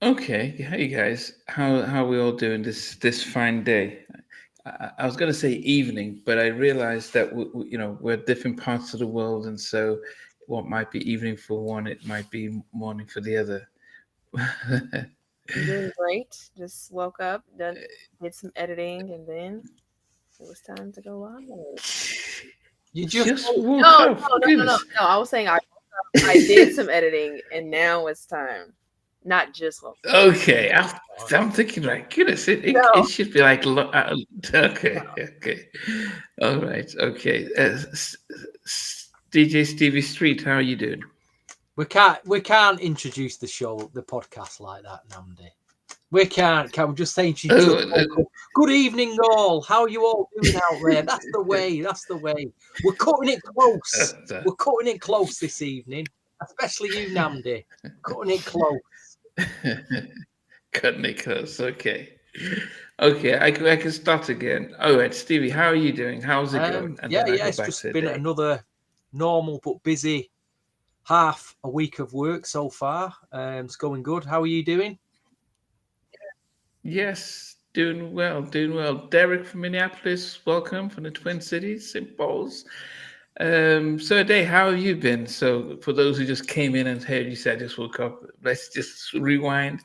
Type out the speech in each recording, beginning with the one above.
Okay, hey guys, how we all doing this fine day? I was going to say evening, but I realized that we're different parts of the world, and so what might be evening for one, it might be morning for the other. I'm doing great. Just woke up, did some editing, and then it was time to go live. You just Just woke No, up, no, no, no, no, goodness. no. I was saying I did some editing, and now it's time. Not just woke up. Okay, I'm thinking like goodness, it No, should be like okay, okay, all right, okay. DJ Stevie Street, how are you doing? we can't introduce the podcast like that, Namdi. We can't. Can we just say she just Oh, woke up? Good evening, all. How are you all doing out there? That's the way. That's the way. We're cutting it close. uh, We're cutting it close this evening, especially you, Namdi. Cutting it close. Cut Nicholas. Okay. Okay, I can start again. All right, Stevie, how are you doing? How's it going? And Yeah, then I yeah. go It's back just to the been day. another normal but busy half a week of work so far. It's going good. How are you doing? Yes, doing well, doing well. Derek from Minneapolis, welcome from the Twin Cities, St. Paul's. So Day, how have you been? So for those who just came in and heard you said just woke up, let's just rewind.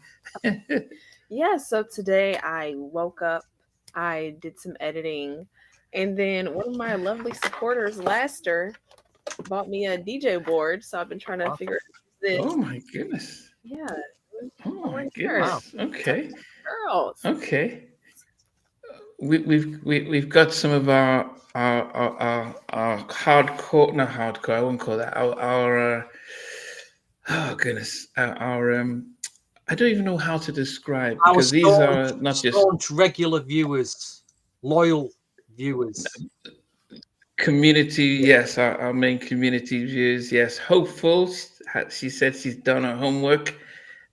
yeah. So today I woke up, I did some editing, and then one of my lovely supporters, Laster, bought me a DJ board. So I've been trying to Wow. figure out this. Oh my goodness. Yeah, Oh my over here, Wow. goodness. Okay. girls. Okay. We've got some of our hardcore, not hardcore, I won't call that our oh goodness, our I don't even know how to describe Our because these are not just staunch regular viewers, loyal viewers. community. Yes, our main community views. Yes, hopeful. She said she's done her homework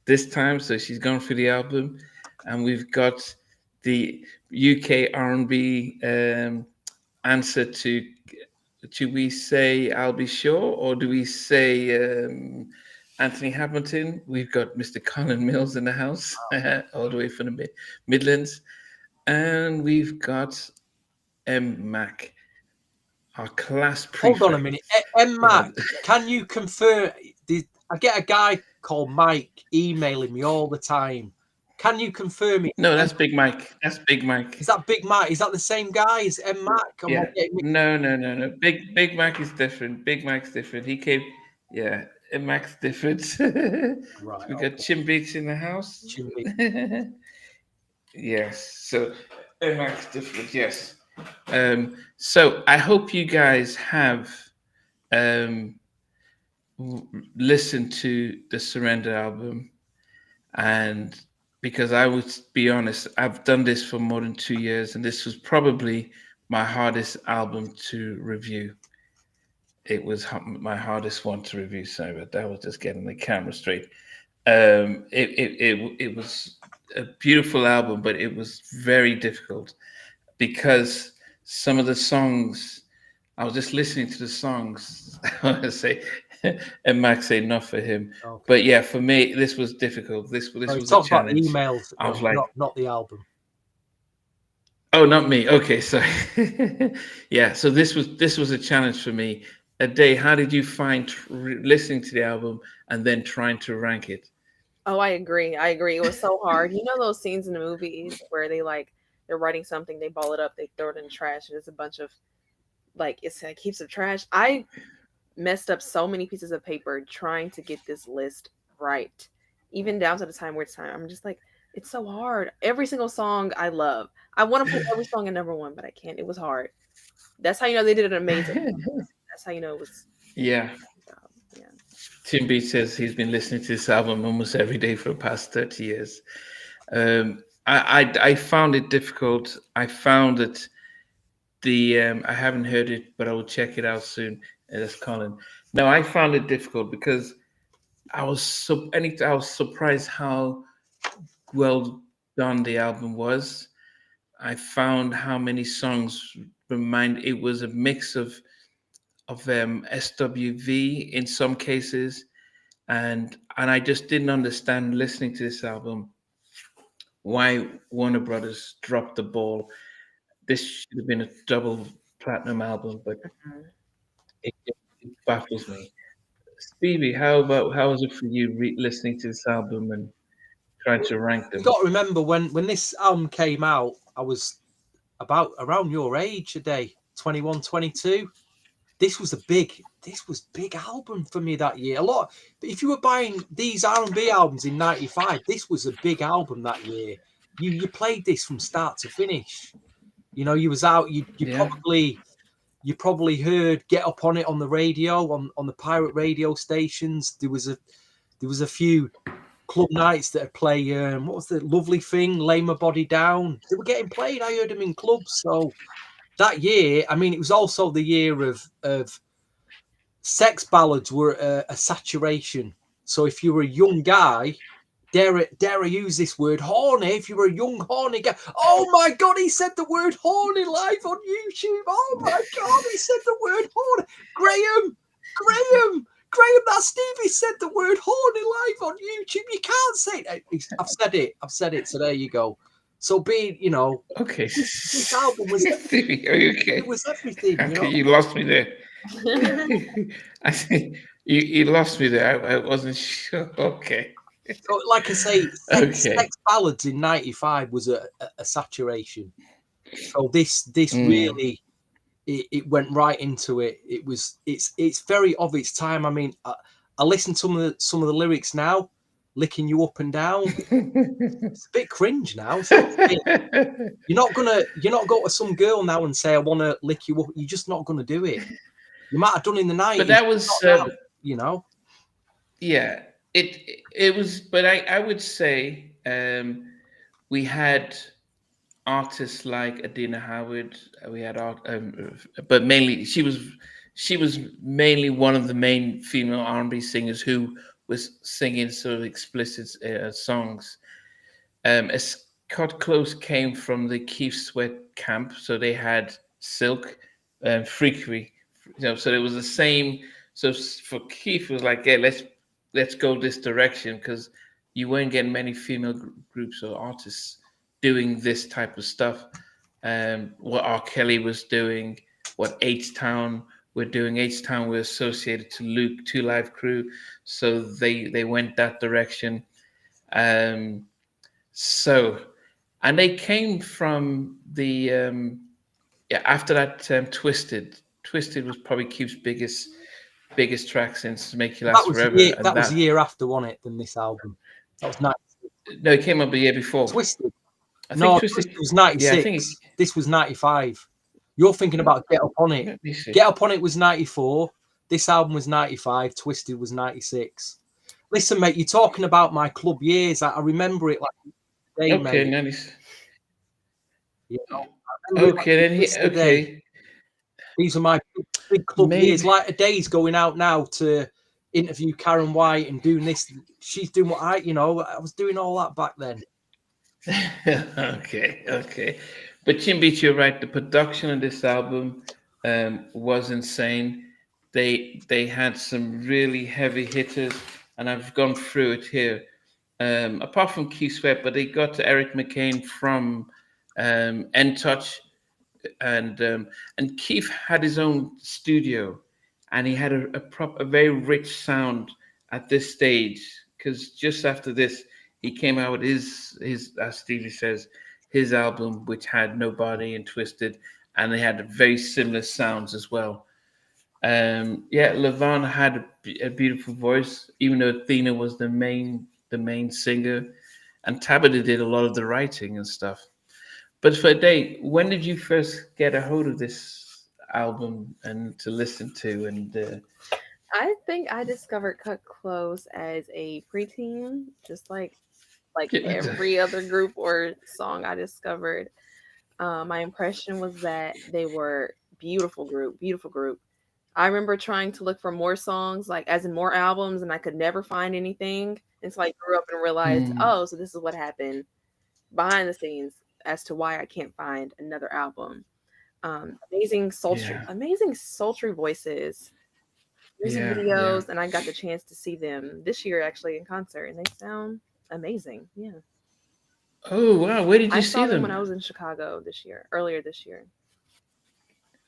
this time, so she's gone through the album, and we've got the UK R&B answer to. Do we say I'll be sure, or do we say Anthony Hamilton? We've got Mr. Colin Mills in the house, all the way from the Midlands, and we've got M Mac, our class Hold on a minute. prefect. You know, Mac, can you confirm? I get a guy called Mike emailing me all the time. Can you confirm it? no, that's Big Mike. That's Big Mike. Is that Big Mike? Is that the same guy as M Mac? Am I Yeah. getting mixed No, no, no, no. Big Mac is different. Big Mac's different. He came. Yeah, M Mac's different. up? Right. We got Okay. Chim Beach in the house. Chimney. Yes. So M Mac's different. Yes. So I hope you guys have um, listened to the Surrender album, and because I would be honest, I've done this for more than 2 years, and this was probably my hardest album to review. It was my hardest one to review. Sorry, but that was just getting the camera straight. It was a beautiful album, but it was very difficult because some of the songs, I was just listening to the songs. I want to say, and Max say not for him, Okay. but yeah, for me this was difficult. This So he was a talks about challenge. emails, I was like, not the album. oh, not me. Okay, so yeah, so this was a challenge for me. A day. How did you find listening to the album and then trying to rank it? Oh, I agree. I agree. It was so hard. You know those scenes in the movies where they're writing something, they ball it up, they throw it in the trash, and it's a bunch of it's like heaps of trash. I messed up so many pieces of paper trying to get this list right. Even down to the time where it's time. I'm just like, it's so hard. Every single song I love. I want to put every song in number one, but I can't. It was hard. That's how you know they did an amazing job. That's how you know it was Yeah. a job. Yeah. Tim B says he's been listening to this album almost every day for the past 30 years. I found it difficult. I found that I haven't heard it, but I will check it out soon. That's Colin. No, I found it difficult because I was surprised how well done the album was. I found how many songs it was a mix of SWV in some cases, and I just didn't understand listening to this album why Warner Brothers dropped the ball. This should have been a double platinum album, but Mhm. it baffles me. Stevie, how was it for you listening to this album and trying to rank You them? got to remember when this album came out, I was about around your age a day, 21, 22. This was big album for me that year. A lot. If you were buying these R&B albums in '95, this was a big album that year. You played this from start to finish. You know, you was out. Yeah. You probably heard "Get Up on It" on the radio, on the pirate radio stations. There was a few club nights that would play. What was the lovely thing? "Lay My Body Down." They were getting played. I heard them in clubs. So that year, I mean, it was also the year of sex ballads were a saturation. So if you were a young guy, dare I use this word, horny, if you were a young horny guy, oh my God, he said the word horny live on YouTube. Oh my God, he said the word horny. Graham, that Stevie said the word horny live on YouTube. You can't say it. I've said it. So there you go. So Okay. this album was Stevie, are you it okay? was everything, you Okay, know. you lost me there. I think you lost me there. I wasn't sure. Okay. So, like I say, Okay. sex ballads in '95 was a saturation. So this Mm. really it went right into it. It's very of its time. I mean, I listen to some of the lyrics now, licking you up and down. It's a bit cringe now. It's like you're not go to some girl now and say I want to lick you up. You're just not gonna do it. You might have done in the But '90s, that but was not now. You know. yeah. It was, but I would say we had artists like Adina Howard. We had but mainly she was mainly one of the main female R&B singers who was singing sort of explicit songs. Scott Close came from the Keith Sweat camp, so they had Silk, Freakery, so it was the same. So for Keith, it was like, yeah, let's go this direction because you weren't getting many female groups or artists doing this type of stuff. What R. Kelly was doing, what H Town were doing. H Town were associated to Luke, Two Live Crew, so they went that direction. Um, so, and they came from the yeah. After that, Twisted. Twisted was probably Cube's biggest track since "Make You Last Forever," and That was a that year after, wasn't it, than this album? That was '96. no, it came up the year before. Twisted. I think No, Twisted. Twisted was Yeah, I think. '96. This was '95. You're thinking about Get Up On It. Let me see. Get Up On It was '94. This album was '95. Twisted was '96. Listen, mate, you're talking about my club years. I remember it like today, Okay, mate. nice. You know, I remember it like Okay, then yesterday. okay. These are my big club years. Maybe. Like a day's going out now to interview Karen White and doing this. She's doing what I was doing all that back then. Okay. But Chimbeach, you're right. The production of this album was insane. They had some really heavy hitters, and I've gone through it here. Apart from Keith Sweat, but they got to Eric McCain from N Touch, and Keith had his own studio, and he had a very rich sound at this stage. Because just after this, he came out with his as Stevie says, his album, which had Nobody and Twisted, and they had very similar sounds as well. Yeah, Levon had a beautiful voice, even though Athena was the main singer, and Tabitha did a lot of the writing and stuff. But for a day, when did you first get a hold of this album and to listen to? And I think I discovered Cut Close as a preteen, just like every other group or song I discovered. My impression was that they were beautiful group. I remember trying to look for more songs, like as in more albums, and I could never find anything until I grew up and realized, Hmm, oh, so this is what happened behind the scenes as to why I can't find another album. yeah, Amazing sultry voices. music Yeah, yeah. videos, and I got the chance to see them this year actually in concert, and they sound amazing. Yeah, Oh wow, where did I you see saw them when them? I was in Chicago this year, earlier this year.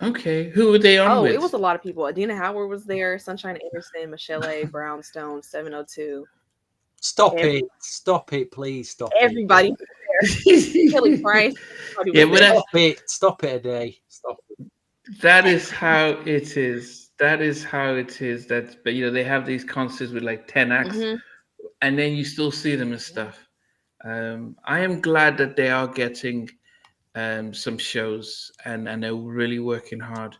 Okay, who were they on Oh, it was with? a lot of people. Adina Howard was there, Sunshine Anderson, Michelle A. Brownstone, 702. Stop it, please stop it. Everybody was there. Kelly Price, everybody Yeah, was but there. Stop it a day. Stop it. that is how it is. That is how it is. That, but they have these concerts with like 10 acts, Hmm. and then you still see them and Yeah. stuff. I am glad that they are getting some shows, and they're really working hard.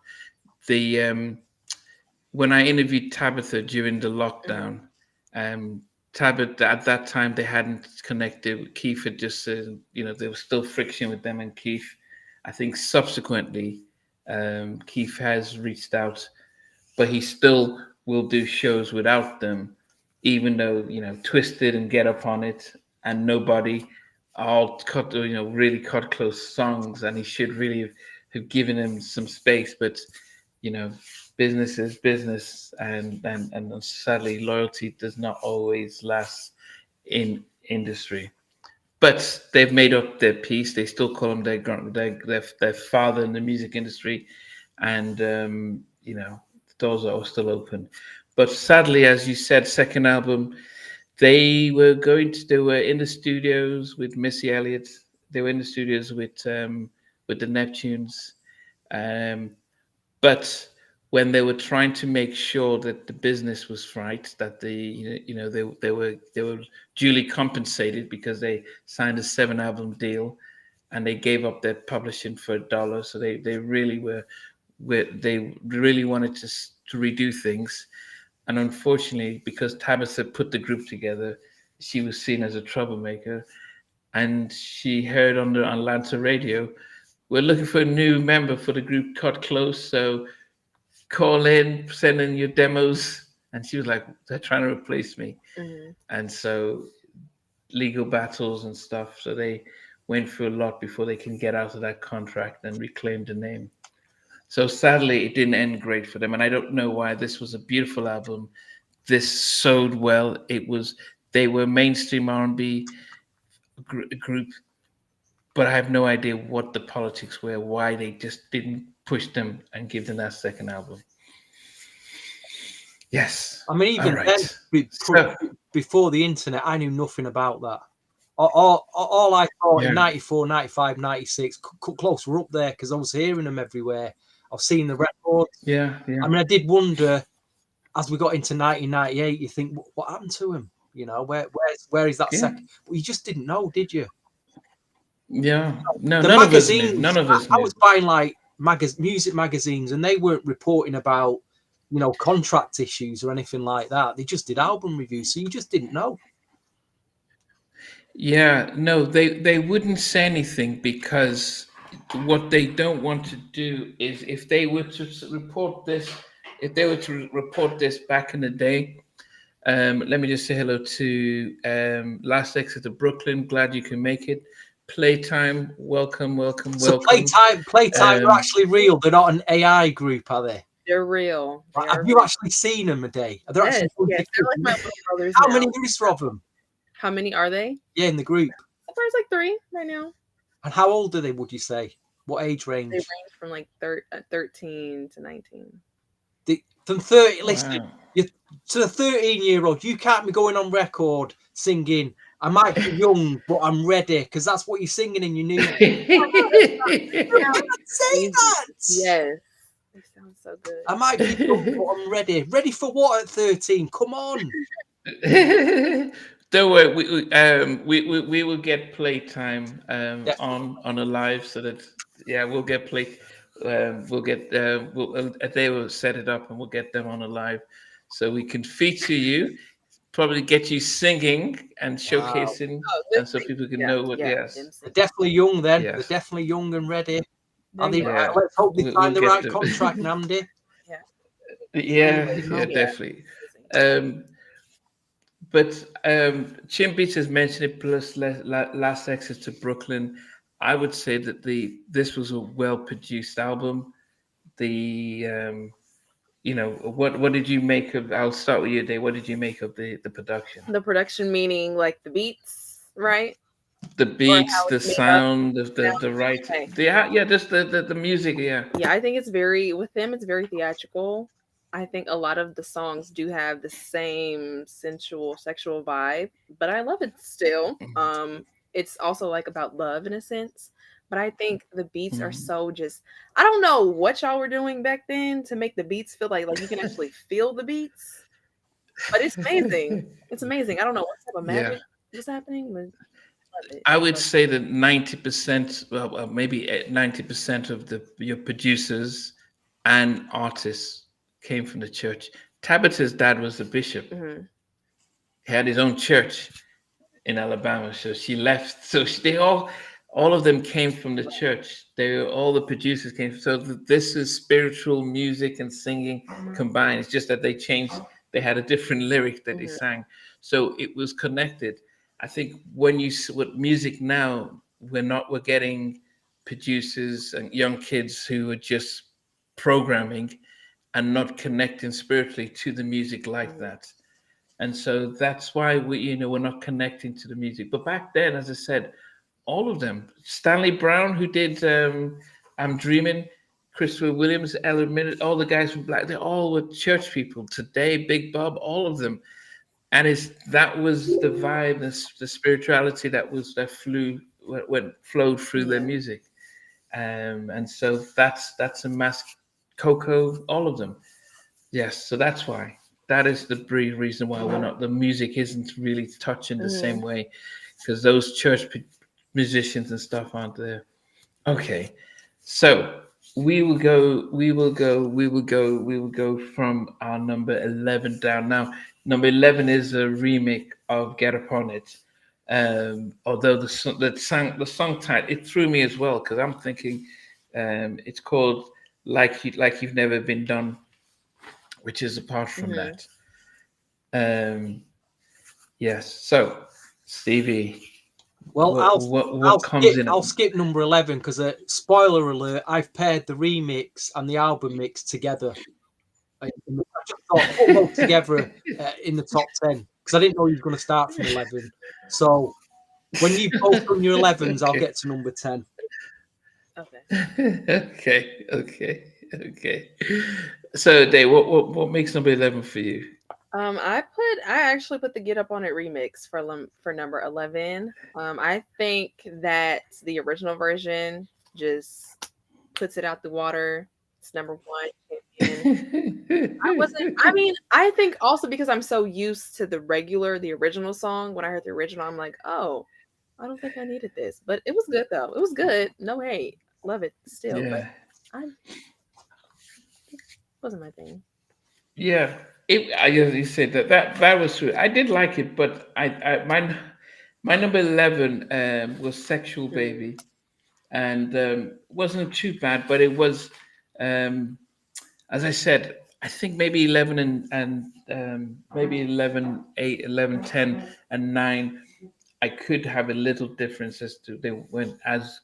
The When I interviewed Tabitha during the Hmm. lockdown, um, Tabitha at that time they hadn't connected. Keith had just said, there was still friction with them and Keith. I think subsequently, Keith has reached out, but he still will do shows without them, even though Twisted and Get Up on It and Nobody all cut really cut close songs, and he should really have given him some space, but you know business is business, and sadly loyalty does not always last in industry. But they've made up their peace. They still call him their father in the music industry, and the doors are still open. But sadly, as you said, second album, they were in the studios with Missy Elliott. They were in the studios with the Neptunes, um, but when they were trying to make sure that the business was right, that they were duly compensated because they signed a 7 album deal, and they gave up their publishing for $1. So they really they really wanted to redo things, and unfortunately, because Tabitha put the group together, she was seen as a troublemaker, and she heard on the Atlanta radio, "We're looking for a new member for the group Cut Close, so call in, send in your demos." And she was like, "They're trying to replace me." Hmm. And so legal battles and stuff. So they went through a lot before they can get out of that contract and reclaim the name. So sadly, it didn't end great for them, and I don't know why. This was a beautiful album. This sold well. They were mainstream R&B group, but I have no idea what the politics were. Why they just didn't push them and give them that second album. Yes. I mean, All even then, right. So before the internet, I knew nothing about that. All I thought in yeah, 94, 95, 96, Close were up there because I was hearing them everywhere. I've seen the records. yeah, yeah, I mean, I did wonder as we got into 1998, you think, what happened to him? Where is that yeah, second? But you just didn't know, did you? yeah. No, The none of us knew. None magazines, of us I knew. was buying like music magazines, and they weren't reporting about, contract issues or anything like that. They just did album reviews, so you just didn't know. Yeah, no, they wouldn't say anything because what they don't want to do is if they were to report this, if they were to report this back in the day. Let me just say hello to Last Exit to Brooklyn. Glad you can make it. Playtime, welcome, welcome, So welcome. Playtime are Um, actually real. They're not an AI group, are they? They're real. They Have are you real. actually seen them a day? Are there Yes, actually going yes. to They're like my little brothers How now. many is there of them? How many are they? Yeah, in the group. There's like three right now. And how old are they, would you say? What age They range? range from like 13 to 19. From 30, listen, wow. you, to the 13-year-old, you can't be going on record singing, I might be young, but I'm ready, because that's what you're singing in your new. You Sounds can't say amazing. that. Yes. They sound so good. I might be young, but I'm ready. Ready for what at 13? Come on. Don't worry, we will get playtime Definitely. on a live, so that yeah, we'll get play we'll get they will set it up and we'll get them on a live, so we can feature you, probably get you singing and Wow. showcasing, Oh, and lip so sync. people can Yeah, know what. yeah. Yes, Them They're sync. definitely young then. They're yes, definitely young and ready. They're young. yeah, Let's hope they sign we'll the get right them. contract, Namdi. Yeah. Yeah, You yeah, know. Yeah. definitely. Amazing. Um, But Chim Beats has mentioned it, plus Last Exit to Brooklyn. I would say that this was a well produced album. The what did you make of? I'll start with you, Day. What did you make of the production? The production meaning like the beats, right? The Or beats, how the it's made up. sound, the Sounds. right, Okay. yeah, just the music, yeah. Yeah, I think it's very with them. It's very theatrical. I think a lot of the songs do have the same sensual, sexual vibe, but I love it still. It's also like about love in a sense. But I think the beats are Mhm. so just. I don't know what y'all were doing back then to make the beats feel like you can actually feel the beats, but it's amazing. It's amazing. I don't know what type of Yeah, magic was happening, but love it. I would Love say that 90%, well, maybe 90% of the your producers and artists came from the church. Tabitha's dad was a bishop. it. He had his own church in Alabama. So she left. So they all of them came from the church. All the producers came. So this is spiritual music and singing combined. It's just that they changed. They had a different lyric that they Hmm. sang. So it was connected. I think when with music now, we're getting producers and young kids who are just programming and not connecting spiritually to the music like Hmm. that. And so that's why we're not connecting to the music. But back then, as I said, all of them, Stanley Brown, who did I'm Dreaming, Christopher Williams, Ellen Minute, all the guys from Black, they all were church people. Today, Big Bob, all of them. And that was the vibe, the spirituality that flowed through their Yeah. music. And so that's a mask. Coco, all of them. Yes, so that's why. That is the reason why we're not. The music isn't really touching the Hmm. same way, because those musicians and stuff aren't there. Okay, so we will go. We will go. We will go. We will go from our number 11 down. Now, number 11 is a remake of "Get Upon It." Although the song title, it threw me as well, because I'm thinking it's called like you've never been done, which is apart from Hmm. that. Um, yes. So, Stevie, Well, what comes in I'll it? skip number 11 because spoiler alert, I've paired the remix and the album mix together. I just thought put both together in the top 10 because I didn't know he was going to start from 11. So when you've both done your 11s, I'll Okay. get to number 10. Okay. Okay. Okay. Okay. So, Dave, what makes number 11 for you? I actually put the Get Up on It remix for number 11. I think that the original version just puts it out the water. It's number one champion. I wasn't. I mean, I think also because I'm so used to the original song. When I heard the original, I'm like, oh, I don't think I needed this, but it was good though. It was good. No hate. Love it still, but Yeah. I wasn't my thing. Yeah. As you said, that was true. I did like it, but my number 11 was "Sexual Mm, Baby," and wasn't too bad, but it was, um, as I said, I think maybe 11 and maybe 11, 8, 11, 10, and 9. I could have a little difference as to they went as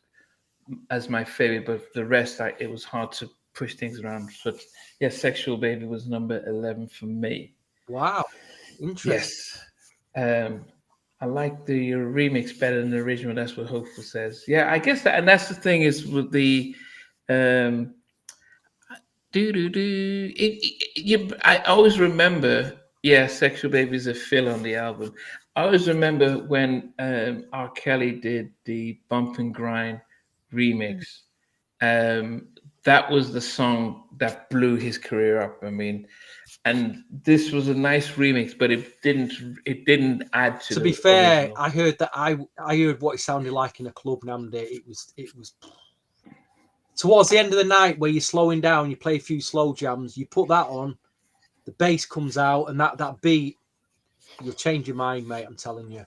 my favorite, but the rest, it was hard to push things around. But yeah, "Sexual Baby" was number 11 for me. Wow, interesting. Yes. Um, I like the remix better than the original. That's what Hopeful says. Yeah, I guess that, and that's the thing is with the um, do do do. I always remember. Yeah, "Sexual Baby" is a fill on the album. I always remember when R. Kelly did the "Bump and Grind" mm. remix. Um, that was the song that blew his career up. I mean, and this was a nice remix, but it didn't add to To be the fair, original. I heard that I heard what it sounded like in a club Namdi. It was towards the end of the night where you're slowing down, you play a few slow jams, you put that on, the bass comes out, and that beat, you'll change your mind, mate. I'm telling you.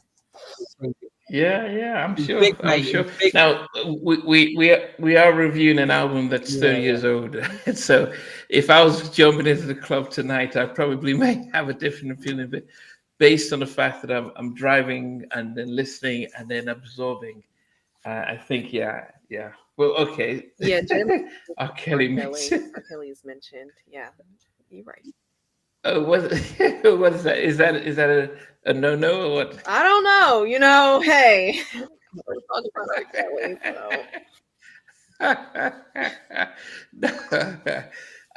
Yeah, yeah, I'm He's sure. big, I'm mate. sure. He's big. Now we are reviewing an album that's 30 Yeah. years old, so if I was jumping into the club tonight, I probably may have a different feeling. But based on the fact that I'm driving and then listening and then absorbing, I think Well, okay. Yeah, Jay R. Kelly makes it. R. Kelly is mentioned. Yeah. You're right. Oh, what? What is that? Is that a no or what? I don't know. Hey, we're talking about R. Kelly, so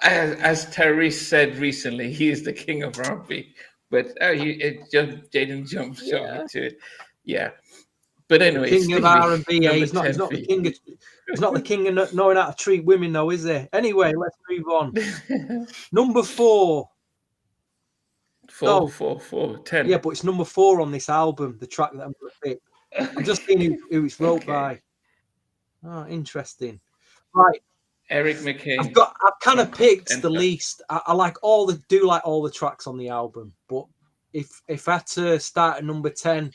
as Tyrese said recently, he is the king of R&B. But Jaden jumped over yeah. to it. Yeah. But The anyway, king of Stevie, R&B. number He's not. He's 10 not for the you. king of. He's not the king of knowing how to treat women, though, is he? Anyway, let's move on. Number 4. Four, No, four, four, yeah, 10. but it's number 4 on this album. The track that I'm going to pick. I'm just seeing who it's wrote Okay. by. Oh, interesting. Right, Eric McCain. I've kind of picked the Enter. least. I like all the tracks on the album, but if I had to start at number 10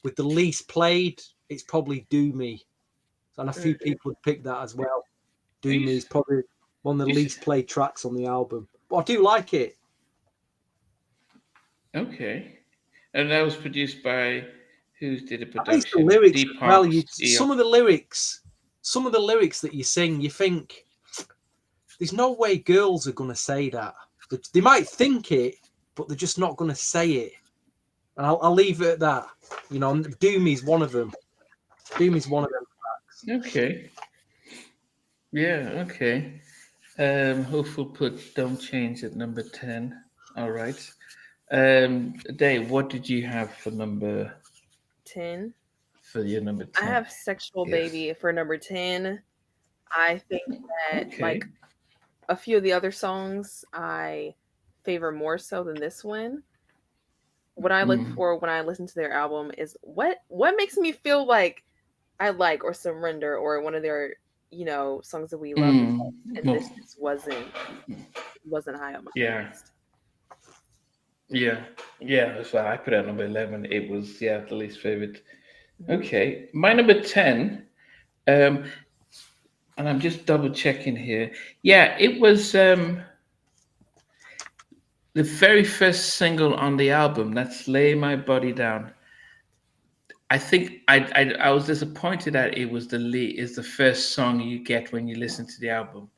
with the least played, it's probably Do Me. And a few people have picked that as well. Do Me is probably one of the you s- least played tracks on the album, but I do like it. Okay. And that was produced by who did the At least the production? lyrics D as well. Parks. Some of the lyrics that you sing, you think there's no way girls are going to say that. They might think it, but they're just not going to say it. And I'll leave it at that. Do Me is one of them. Do Me is one of them. Okay. Yeah, okay. Hopeful put Don't Change at number 10. All right. Dave, what did you have for 10. your number I 10? have Sexual Yes. Baby for number 10. I think that Okay. a few of the other songs I favor more so than this one. What I look Mm. for when I listen to their album is what makes me feel like I like or surrender or one of their songs that we love the Mm. most, and Well, this just wasn't high on my yeah. list. Yeah. Yeah. That's why I put it at number 11. It was, the least favorite. Mhm. Okay. My number 10, um, and I'm just double checking here. Yeah, it was the very first single on the album. That's Lay My Body Down. I think I was disappointed that it was the lead is the first song you get when you listen to the album,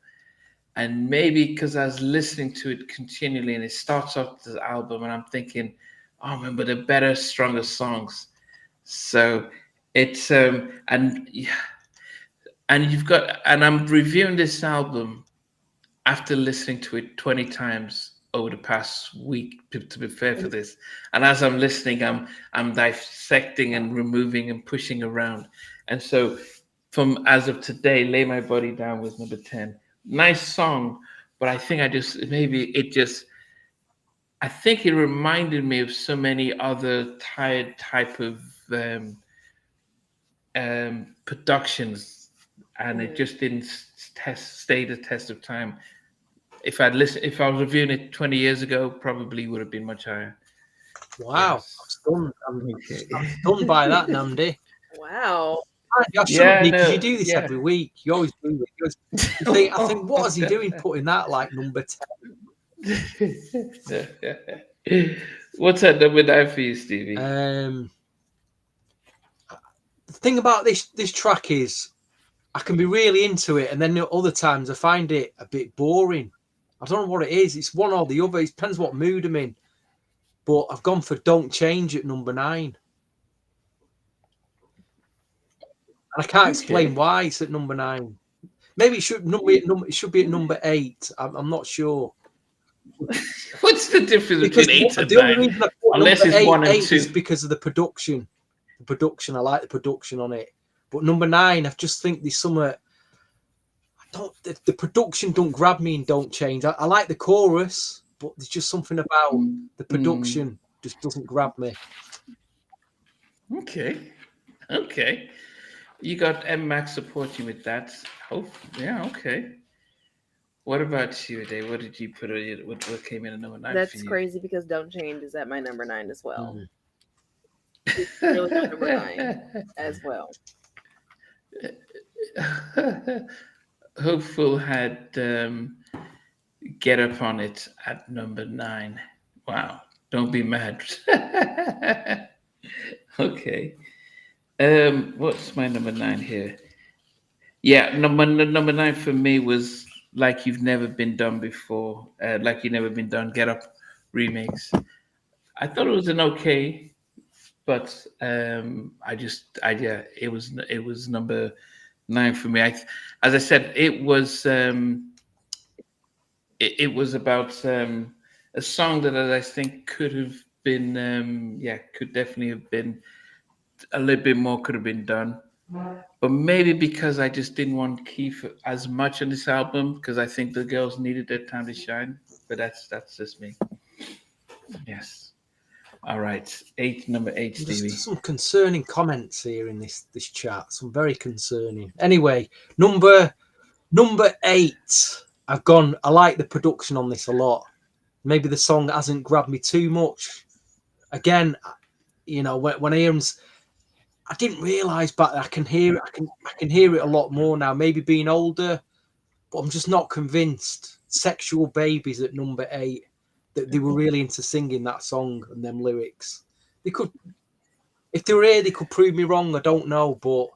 and maybe because I was listening to it continually and it starts off the album and I'm thinking, oh man, but the better, stronger songs. So it's and you've got and I'm reviewing this album after listening to it 20 times over the past week to be fair for this, and as I'm listening I'm dissecting and removing and pushing around, and so from as of today Lay My Body Down was number 10. Nice song, but I think I think it reminded me of so many other tired type of productions, and it Mhm. just didn't stay the test of time. If I was reviewing it 20 years ago, probably would have been much higher. Wow, I'm Yes. stunned. Okay. I'm stunned by that, Namdi. Wow. I shouldn't Yeah, be because you no, do this yeah. every week. You always do it. I think, what is he doing putting that like number What's that number 9 for you, Stevie? 10? The thing about this track is I can be really into it, and then other times I find it a bit boring. I don't know what it is. It's one or the other. It depends what mood I'm in. But I've gone for Don't Change at number 9. And I can't explain Okay. why it's at number 9. Maybe it should be at number 8. I'm not sure. What's the difference Because between 8 and the only 9? reason I put Unless number it's 1 and eight is 2. because of the production. The production, I like the production on it. But number 9, I just think there's some. The production don't grab me and Don't Change. I like the chorus, but there's just something about the Mm, production just doesn't grab me. okay. Okay. You got M Max supporting with that. Oh, yeah, okay. What about you, Dave? What did you put it? What came in at number 9 for That's you? crazy because Don't Change is at my number 9 as well. Mm. It's really my number 9 as well. Hopeful had Get Up on It at number 9. Wow. Don't be mad. Okay. What's my number 9 here? Yeah, number 9 for me was Like You've Never Been Done Before, Like You've Never Been Done, Get Up remix. I thought it was an okay, but yeah, it was number 9 for me. As I said, it was about a song that I think could have been, yeah, could definitely have been a little bit more could have been done. But maybe because I just didn't want Keith as much on this album, because I think the girls needed their time to shine. But that's just me. Yes. All right. Number 8, Stevie. Just some concerning comments here in this chat. Some very concerning. Anyway, number 8. I like the production on this a lot. Maybe the song hasn't grabbed me too much. Again, when I hear them, I didn't realise, but I can hear it. I can hear it a lot more now. Maybe being older, but I'm just not convinced. Sexual Babies at number 8. That they were really into singing that song and them lyrics. They could, if they were here, they could prove me wrong. I don't know, but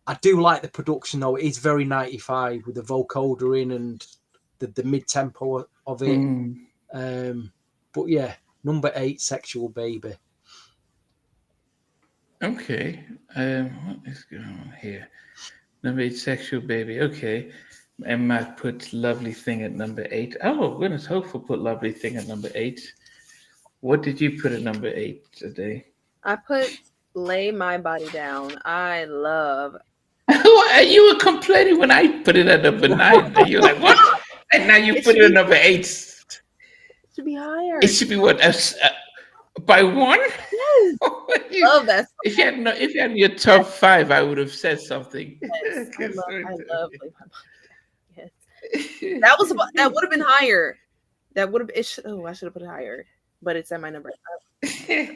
I do like the production though. It is very 95 with the vocoder in and the mid tempo of it. But yeah, number 8, Sexual Baby. Okay. What is going on here? Number 8, Sexual Baby. Okay. And Matt put Lovely Thing at number 8. Oh, goodness. Hopeful put Lovely Thing at number 8. What did you put at number 8 today? I put Lay My Body Down. I love. You were complaining when I put it at number 9. And you're like, what? And now you put it at number 8. It should be higher. It should be what? By 1? Yes. Love that song. If you had your top 5, I would have said something. Yes, I love Lay My Body. Yes. That would have been higher. That would have. I should have put it higher, but it's at my number 7. Yes.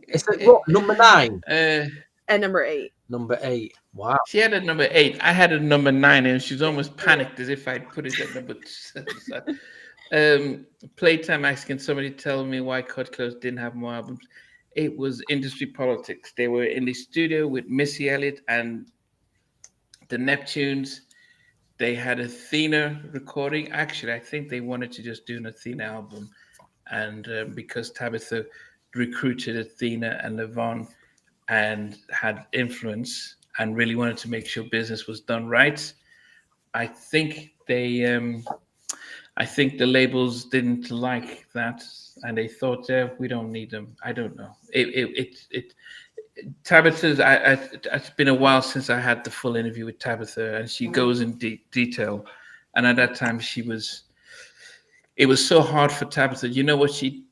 It's at what, number 9? At number 8. Number 8. Wow. She had a number 8. I had a number 9, and she was almost panicked as if I'd put it at number 7. Playtime asks, can somebody tell me why Cut Close didn't have more albums? It was industry politics. They were in the studio with Missy Elliott and the Neptunes. They had Athena recording. Actually, I think they wanted to just do an Athena album. And because Tabitha recruited Athena and Levon and had influence and really wanted to make sure business was done right, I think the labels didn't like that, and they thought, we don't need them. I don't know. Tabitha's. It's been a while since I had the full interview with Tabitha, and she goes in detail. And at that time, it was so hard for Tabitha. You know what she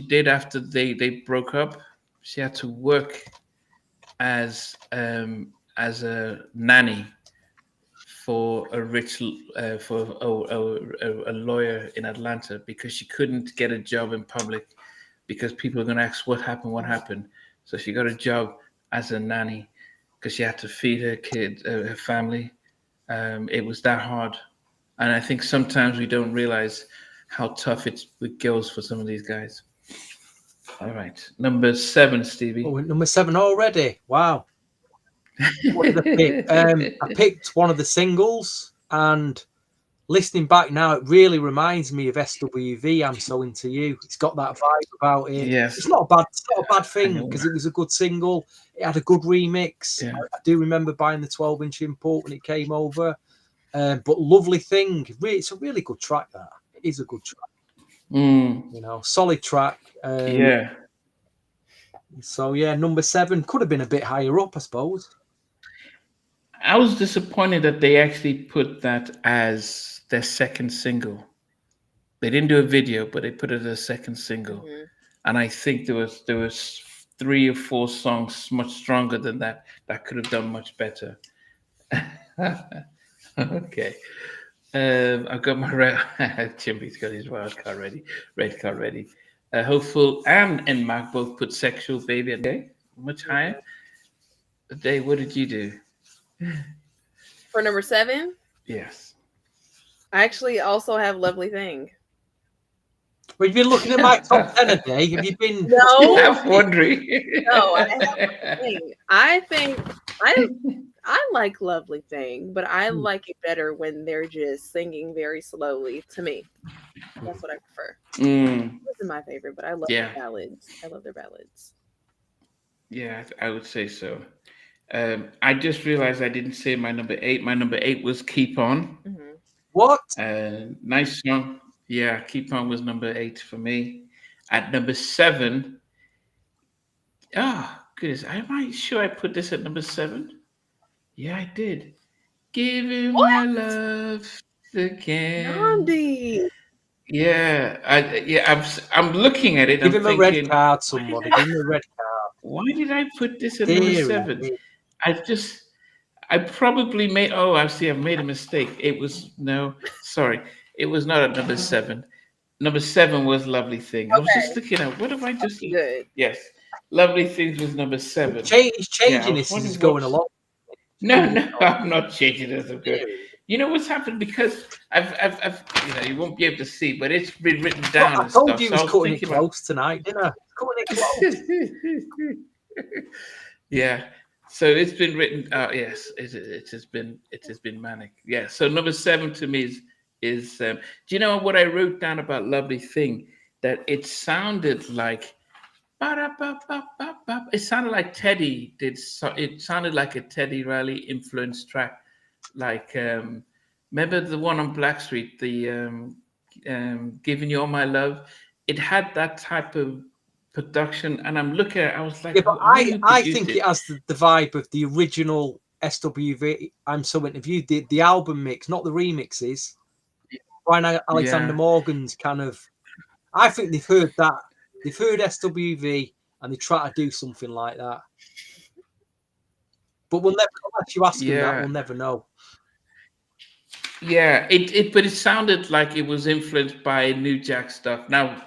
did after they broke up? She had to work as a nanny for a rich a lawyer in Atlanta, because she couldn't get a job in public because people are going to ask what happened. So she got a job as a nanny because she had to feed her kid, her family. It was that hard. And I think sometimes we don't realize how tough it's with girls for some of these guys. All right. Number 7, Stevie. Oh, number 7 already. Wow. What did I pick? I picked one of the singles, and listening back now, it really reminds me of SWV, I'm So Into You. It's got that vibe about it. Yes. It's not a bad thing, because it was a good single. It had a good remix. Yeah. I do remember buying the 12-inch import when it came over. But Lovely Thing, it's a really good track, that. It is a good track. Solid track. Yeah. So, yeah, number 7 could have been a bit higher up, I suppose. I was disappointed that they actually put that as their second single. They didn't do a video, but they put it as a second single. Mm-hmm. And I think there was 3 or 4 songs much stronger than that could have done much better. Okay. I've got my Chimpy's got his red card ready. Hopeful and Mark both put Sexual Baby. Okay, much higher. Dave, what did you do? For number 7? Yes. I actually also have Lovely Thing. Well, you've been looking at my top 10 a day. Have you been? No. I'm wondering. No, I have Lovely Thing. I think I like Lovely Thing, but I like it better when they're just singing very slowly. To me, that's what I prefer. Mm, This is my favorite, but I love yeah, their ballads. I love their ballads. yeah, I would say so. I just realized I didn't say my number eight. My number eight was "Keep On." Hmm. What? Nice song. Yeah, "Keep On" was number eight for me. At number seven, goodness, am I sure I put this at number seven? Yeah, I did. Giving What? my love again. Nandi. I'm looking at it. Give I'm him a red thinking, card, somebody. Give him a red card. why did I put this at number Dear, seven? I just, I probably made. Oh, I see. I've made a mistake. It was no, sorry. It was not at number seven. Number seven was "Lovely Thing." I was just Okay, looking at what have I just? good. Yes, "Lovely Things" was number seven. He's Yeah, I changing was this as he's wondering going what. along. No, no, I'm not changing it as I'm good. You know what's happened because I've, you won't be able to see, but it's been written down I and told stuff. you he So I was was cutting it thinking about. close tonight, didn't I? Cutting it close. Yeah, so it's been written. Yes, it has been manic. Yeah. So number seven to me is. Do you know what I wrote down about "Lovely Thing"? That it sounded like. Ba-da-ba-ba-ba-ba. It sounded like Teddy did. It sounded like a Teddy Riley influenced track. Like, remember the one on Blackstreet, the "Giving You All My Love." It had that type of production, and I'm looking at. I was like, Yeah, but I wonder who I produced think it it. has the vibe of the original SWV. I'm So Interviewed, the album mix, not the remixes. Brian Alexander Yeah, Morgan's kind of. I think they've heard that. They've heard SWV and they try to do something like that. But we'll never, unless you ask them that, yeah, we'll never know. yeah. But it sounded like it was influenced by New Jack stuff. Now,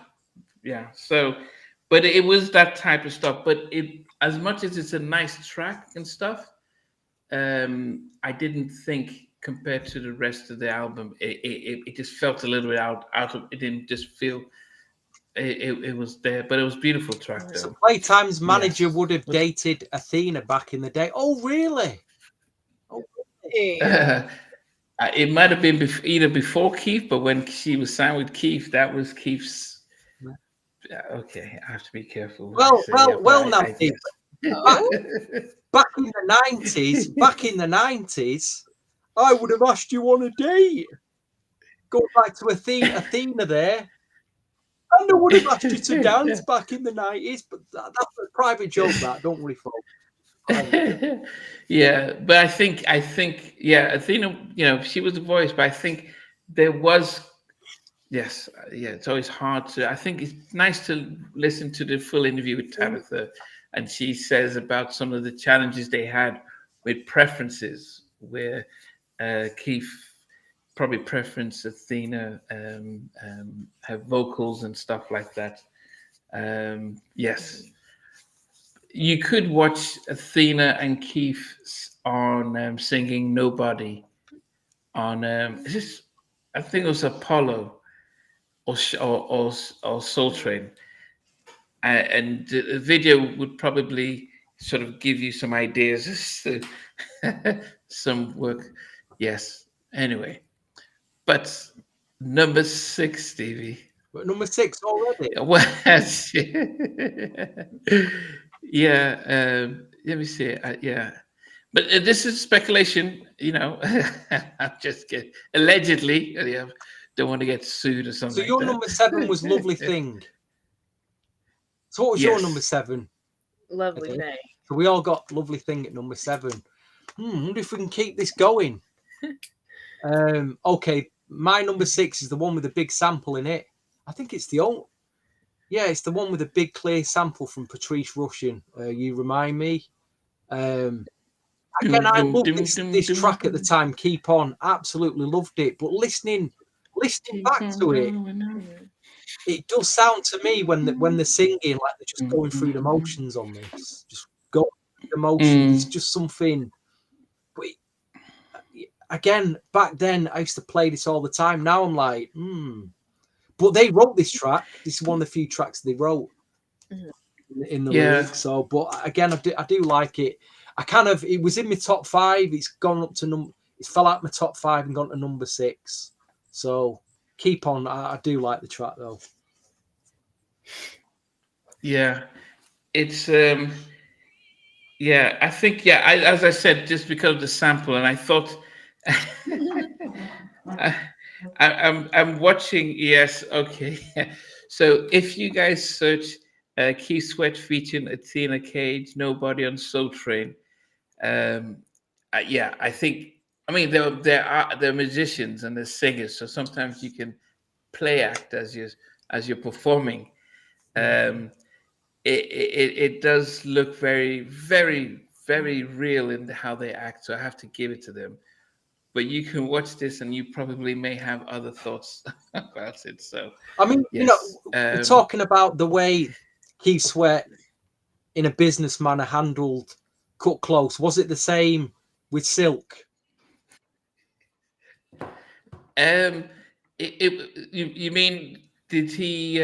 yeah. So, but it was that type of stuff. But it, as much as it's a nice track and stuff, I didn't think compared to the rest of the album, it just felt a little bit out of. It didn't just feel. It was there, but it was a beautiful track So though. Playtime's manager Yes. would have dated Athena back in the day. Oh, really? Oh, really? Hey, It might have been either before Keith, but when she was signed with Keith, that was Keith's. Okay, I have to be careful what I Well, say. Yeah, well, but well, I Nancy. Back, oh, back in the 90s, I would have asked you on a date. Go back to Athena there. And I would have asked you to dance back in the 90s, but that's a private joke, that. Don't worry, folks. Yeah, but yeah, Athena, she was the voice, but I think there was. Yes, yeah, it's always hard to. I think it's nice to listen to the full interview with Tabitha, and she says about some of the challenges they had with preferences, where Keith probably preferenced Athena, her vocals and stuff like that. Yes, you could watch Athena and Keith on singing "Nobody" on. Is this? I think it was Apollo or Soul Train, and the video would probably sort of give you some ideas as to some work. Yes. Anyway, but number six, Stevie. But number 6 already. Well, yeah. Let me see. Yeah, but this is speculation. I'm just kidding. Allegedly, yeah, don't want to get sued or So something your like number 7 was Lovely that. Thing. So what was your number Yes. 7? Lovely Okay. Thing. So we all got Lovely Thing at number 7. Wonder if we can keep this going. Okay, my number 6 is the one with the big sample in it. I think it's the old. Yeah, it's the one with the big clear sample from Patrice Rushen. You remind me. Again, Dum, I dum, loved dum, dum, this dum, track at the dum. time. Keep On, absolutely loved it. But listening Keep back on to it, going on. Mhm. it does sound to me when they're singing like they're just going through the Mm, motions on this, just going through the motions. It's mm, just something. But again, back then I used to play this all the time. Now I'm like, But they wrote this track. This is one of the few tracks they wrote Mhm. in the yeah. lyrics. So, but again, I do like it. it was in my top 5. It's gone up to it's fell out my top 5 and gone to number 6. So keep on. I do like the track though. Yeah, it's yeah. I think as I said, just because of the sample, and I thought I, I'm watching. Yes, okay. So if you guys search Keith Sweat featuring Athena Cage, Nobody on Soul Train, um, yeah, I think. I mean, there are musicians and they're singers, so sometimes you can play act as you're performing. Um, it does look very, very, very real in how they act. So I have to give it to them. But you can watch this and you probably may have other thoughts about it. So I mean, yes, we're talking about the way Keith Sweat, in a business manner, handled Cut Close. Was it the same with Silk? you mean did he?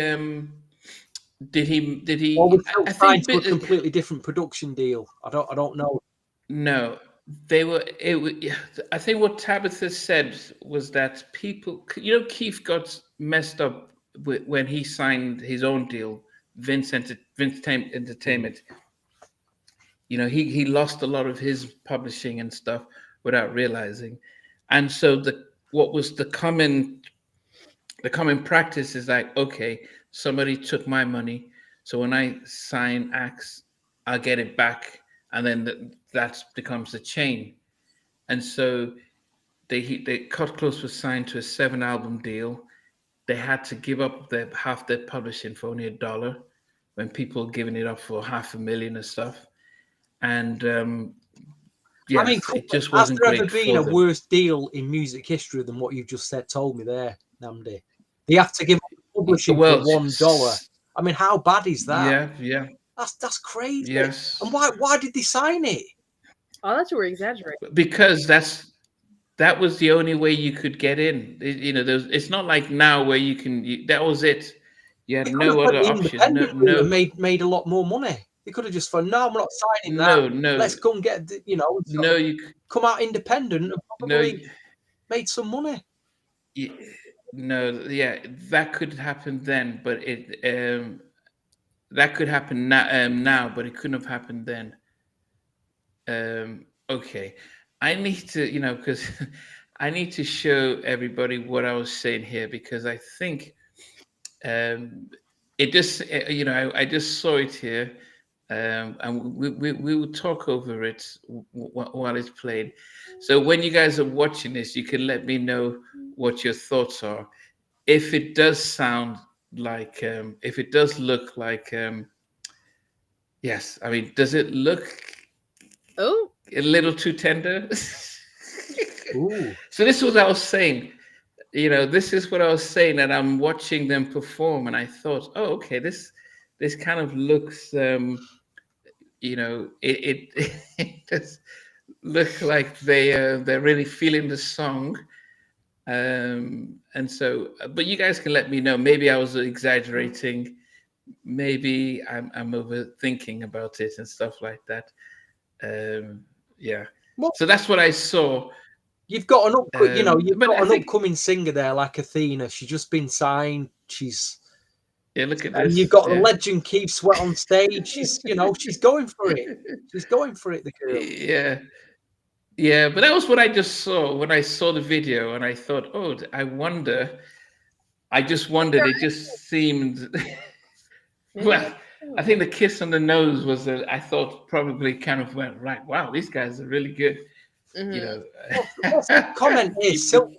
Or was Silk I signed think to a completely different production deal? I don't know. no, they were. I think what Tabitha said was that people, Keith got messed up when he signed his own deal, Entertainment. He lost a lot of his publishing and stuff without realizing, and so what was the common practice is like, okay, somebody took my money, so when I sign acts, I'll get it back, and then that becomes the chain. And so they Cut Close was signed to a 7 album deal. They had to give up half their publishing for only $1 when people were giving it up for $500,000 and stuff. And I mean, yes, it just has wasn't there ever great been for a them. worse deal in music history than what you've just told me there, Namdi? They have to give up publishing for Well, $1. I mean, how bad is that? yeah, That's crazy. yes. And why did they sign it? I thought you were exaggerating. Because that was the only way you could get in. It's not like now where that was it. You had They could have no went other the option. independent route and made a lot more money. They could have just thought, no, I'm not signing that. no, no, Let's go and get, no. come out independent and No, probably made some money. no. Yeah, that could happen then, but that could happen now, but it couldn't have happened then. Okay, I need to, because I need to show everybody what I was saying here because I think um, it just, I just saw it here, and we will talk over it while it's played. So when you guys are watching this, you can let me know what your thoughts are. If it does sound like, if it does look like, yes, I mean, does it look Oh, a little too tender? Ooh. So this is what I was saying. This is what I was saying, and I'm watching them perform, and I thought, oh, okay, this kind of looks, it does look like they're really feeling the song, and so, but you guys can let me know. Maybe I was exaggerating. Maybe I'm overthinking about it and stuff like that. Yeah. Well, So that's what I saw. you've got you've but got I an think, upcoming singer there like Athena. She's just been signed. yeah, look at And you've this. got the Yeah. legend Keith Sweat on stage. She's going for it. She's going for it, the girl. Yeah. Yeah, but that was what I just saw when I saw the video, and I thought, oh, I wonder. I just wondered. It just seemed. maybe Well, I think the kiss on the nose was. I thought probably kind of went right. Wow, these guys are really good. You know. What's the comment is Silk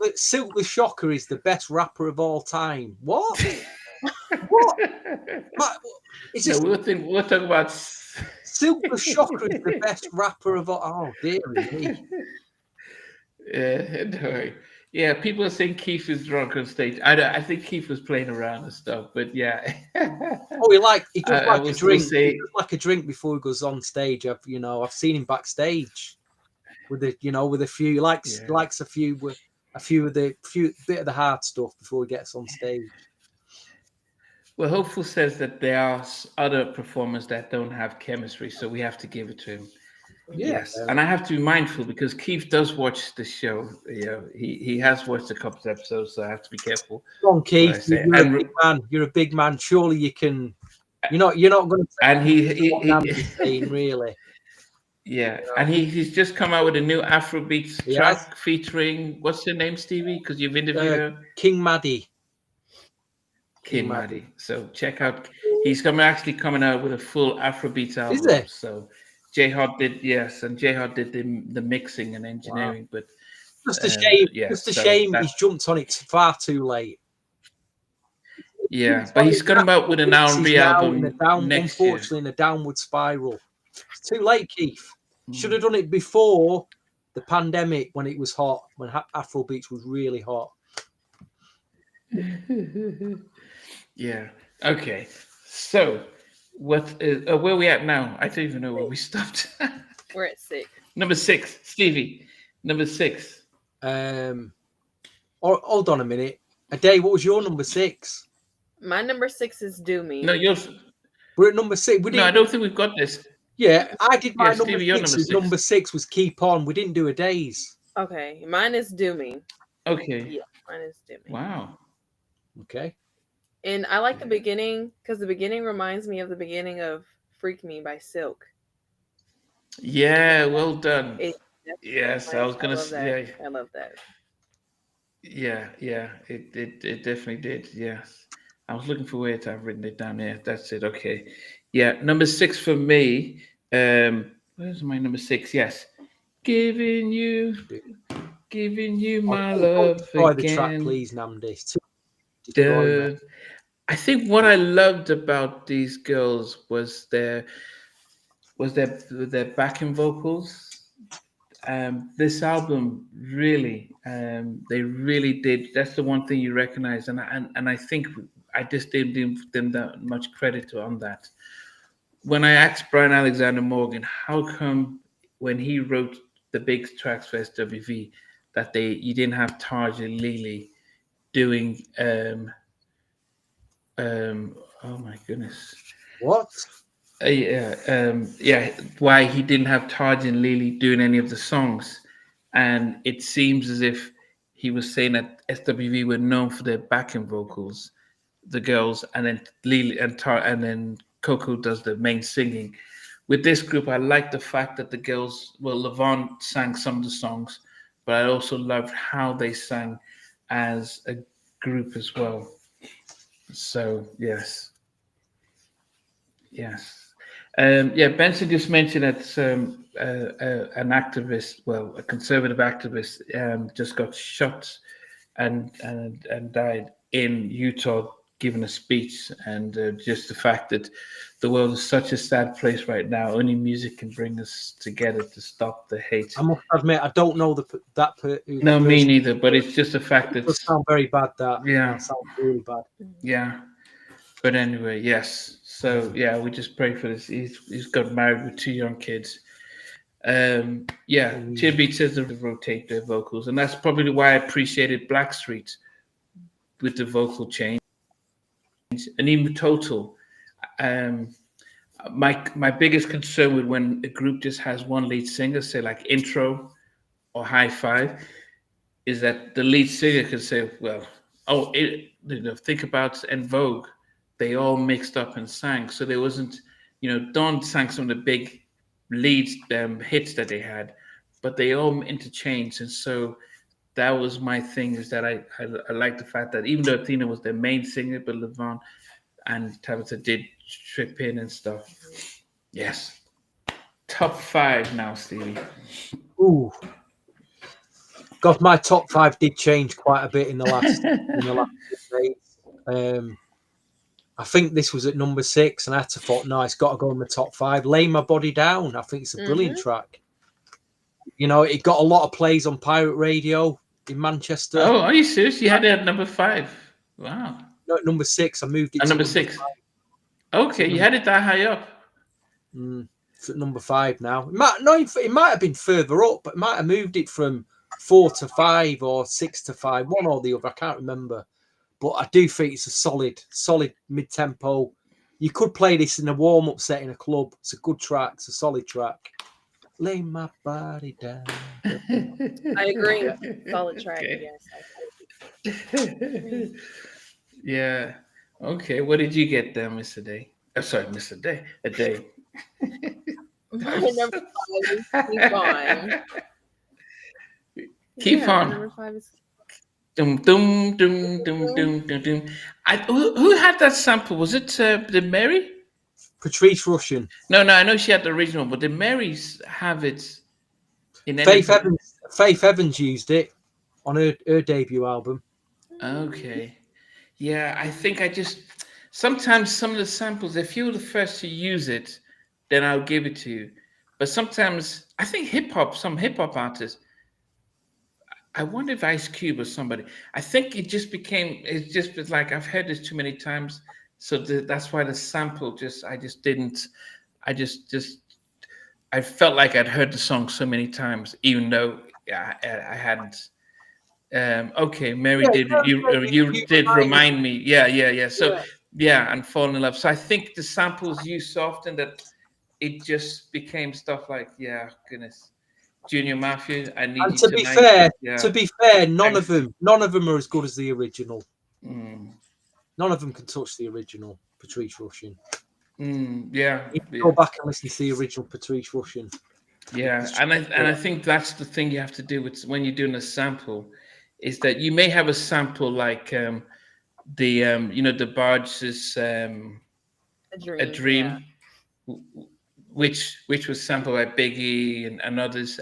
the Shocker is the best rapper of all time. What? What? Is No, this we'll talk about. Silk the Shocker is the best rapper of all? Oh, dear me. Yeah, no. Yeah, people are saying Keith is drunk on stage. I think Keith was playing around and stuff, but yeah. Oh, he does I like will a still drink. say- He does like a drink before he goes on stage. I've seen him backstage with a few. He likes a few of the bit of the hard stuff before he gets on stage. Well, Hopeful says that there are other performers that don't have chemistry, so we have to give it to him. Yeah. Yes, and I have to be mindful because Keith does watch the show. You know, he has watched a couple of episodes, so I have to be careful Come on, what I Keith, say. you're a big man. You're a big man. Surely you can. You're not going to And say what Namdi's saying, really. yeah, You know? and he's just come out with a new Afrobeats He has. track featuring what's her name, Stevie? Because you've interviewed her, King Maddie. King Maddie. So check out. He's coming out with a full Afrobeats Is album. it? So J Hot did and J Hot did the mixing and engineering, but Just a shame. yeah, Just a so shame that he's jumped on it far too late. yeah, but he's coming out with an He's R&B now in a album next year. unfortunately, in a downward spiral. It's too late, Keith. Should Mm. have done it before the pandemic when it was hot, when Afrobeats was really hot. Yeah. Okay. So, what is where are we at now? I don't even know where we stopped. We're at 6. Number 6, Stevie. Number 6. Hold on a minute. Ade, what was your number 6? My number 6 is Do Me. No, yours. We're at number 6. We No, I didn't. don't think we've got this. Yeah, I did my Yeah, number Stevie, your 6. number His 6. number 6 was Keep On. We didn't do a days. Okay, mine is Do Me. Okay. Yeah, mine is Do Me. Wow. Okay. And I like the beginning because the beginning reminds me of the beginning of Freak Me by Silk. Yeah, well done. It, Yes, I was gonna love that. say. I love that. Yeah, it definitely did. Yes, I was looking for where to have written it down here. That's it. Okay. Yeah, number 6 for me. Where's my number 6? Yes, giving you my love Destroy the track, again. please, Namdi. Destroy me. I think what I loved about these girls was their backing vocals. This album really, they really did. That's the one thing you recognize, and I think I just didn't give them that much credit on that. When I asked Brian Alexander Morgan, how come when he wrote the big tracks for SWV that you didn't have Taj and Lily doing oh my goodness. What? Yeah, why he didn't have Taj and Lily doing any of the songs. And it seems as if he was saying that SWV were known for their backing vocals, the girls, and then Lily and then Coco does the main singing. With this group, I like the fact that the girls, well, Levon sang some of the songs, but I also loved how they sang as a group as well. So yes. Yeah, Benson just mentioned that an activist, well, a conservative activist, just got shot and died in Utah, giving a speech, and just the fact that the world is such a sad place right now. Only music can bring us together to stop the hate. I must admit, I don't know No, me neither. But it's just a fact that it does sound very bad. That sounds really bad. Yeah. But anyway, yes. So yeah, we just pray for this. He's got married with 2 young kids. Yeah, Chibbeat says they rotate their vocals, and that's probably why I appreciated Blackstreet with the vocal change, and even Total. My biggest concern with when a group just has one lead singer, say like Intro or High Five, is that the lead singer can say, well, think about En Vogue. They all mixed up and sang. So there wasn't, Dawn sang some of the big leads, hits that they had, but they all interchanged. And so that was my thing, is that I like the fact that even though Athena was their main singer, but Levon and Tabitha did trip in and stuff. Yes. Top 5 now, Stevie. Ooh. God, my top 5 did change quite a bit in the last days. I think this was at number 6, and I had to thought, no, it's got to go in the top 5. Lay My Body Down. I think it's a brilliant track. It got a lot of plays on pirate radio in Manchester. Oh, are you serious? You had it at number 5. Wow. No, at number 6. I moved it at to number 6. Okay, you had it that high up. It's at number 5 now. It might have been further up, but it might have moved it from 4 to 5 or 6 to 5, one or the other. I can't remember. But I do think it's a solid mid-tempo. You could play this in a warm-up set in a club. It's a good track. It's a solid track. lay my body down. I agree. Yeah. Solid track. Okay. Yes, I agree. Yeah. Okay. What did you get there, Mr. Day? Sorry, Mr. Day. A day. My number five is Keep On. Keep Yeah, my on. number five is. Dum dum dum dum dum dum dum. Who had that sample? Was it the Mary? Patrice Rushen. No, no. I know she had the original, but the Marys have it in Faith anything. Evans. Faith Evans used it on her debut album. Okay. Yeah, I think I just sometimes some of the samples, if you're the first to use it, then I'll give it to you. But sometimes I think some hip hop artists, I wonder if Ice Cube or somebody, I think it just was like I've heard this too many times. So that's why the sample I just didn't, just, I felt like I'd heard the song so many times, even though I hadn't. Okay, Mary Yeah, did you you did remind me. remind me. Yeah, yeah, yeah. So Yeah. yeah, and Fall in Love. So I think the samples used so often that it just became stuff like, yeah, goodness, Junior Mafia, I need And you tonight. to Yeah, be fair, thanks. none of them are as good as the original. Mm, None of them can touch the original Patrice Rushen. yeah, You go yeah, back and listen to the original Patrice Rushen. yeah. And I think that's the thing you have to do with when you're doing a sample, is that you may have a sample like the the Barges A a dream. Yeah. dream, which was sampled by Biggie and others.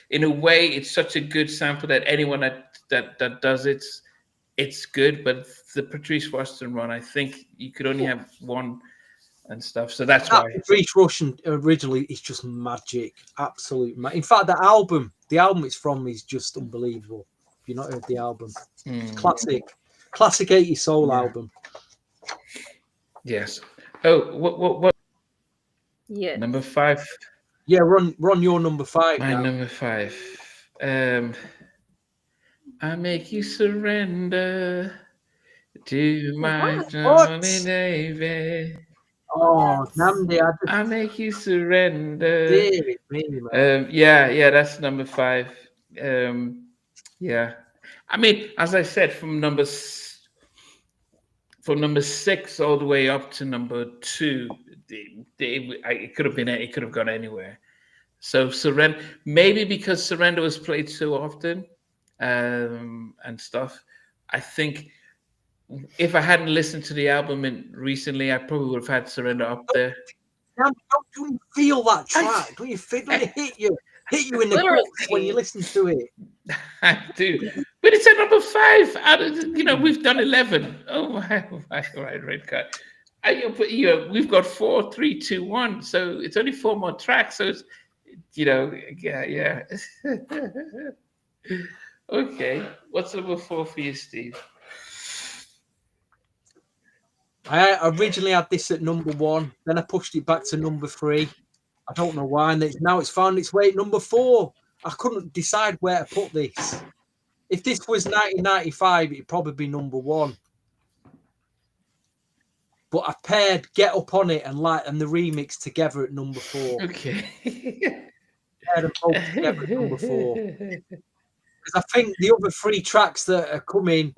In a way, it's such a good sample that anyone that does it's good. But the Patrice Washington one, I think you could only have one and stuff. So that's That why. Patrice Rushen originally is just magic, absolute. In fact, the album it's from is just unbelievable. If you've not heard the album, it's Mm, classic 80s soul yeah. album. Yes. Oh, what Yes. number five? Yeah, run your number 5 My now. number five. Um, I make you surrender to my What? darling Navy. Oh, Yes. Namdi, I I just make you surrender. dear me, man. Yeah, that's number five. Yeah, I mean, as I said, from number six all the way up to number two, it could have been, it could have gone anywhere. So surrender, maybe because surrender was played so often, and stuff. I think if I hadn't listened to the album recently, I probably would have had surrender up there. Namdi, don't you feel that I, track? Don't you feel? Don't it hit you in the Literally. guts when you listen to it? I do, but it's at number five. We've done 11. Oh my right, red card. We've got 4, 3, 2, 1. So it's only 4 more tracks. So it's, yeah. Okay, what's number 4 for you, Steve? I originally had this at number 1, then I pushed it back to number 3. I don't know why, and now it's found its way at number 4. I couldn't decide where to put this. If this was 1995, it'd probably be number 1. But I paired "Get Up on It" and the remix together at number 4. Okay. Paired them both together at number 4. Because I think the other 3 tracks that are coming,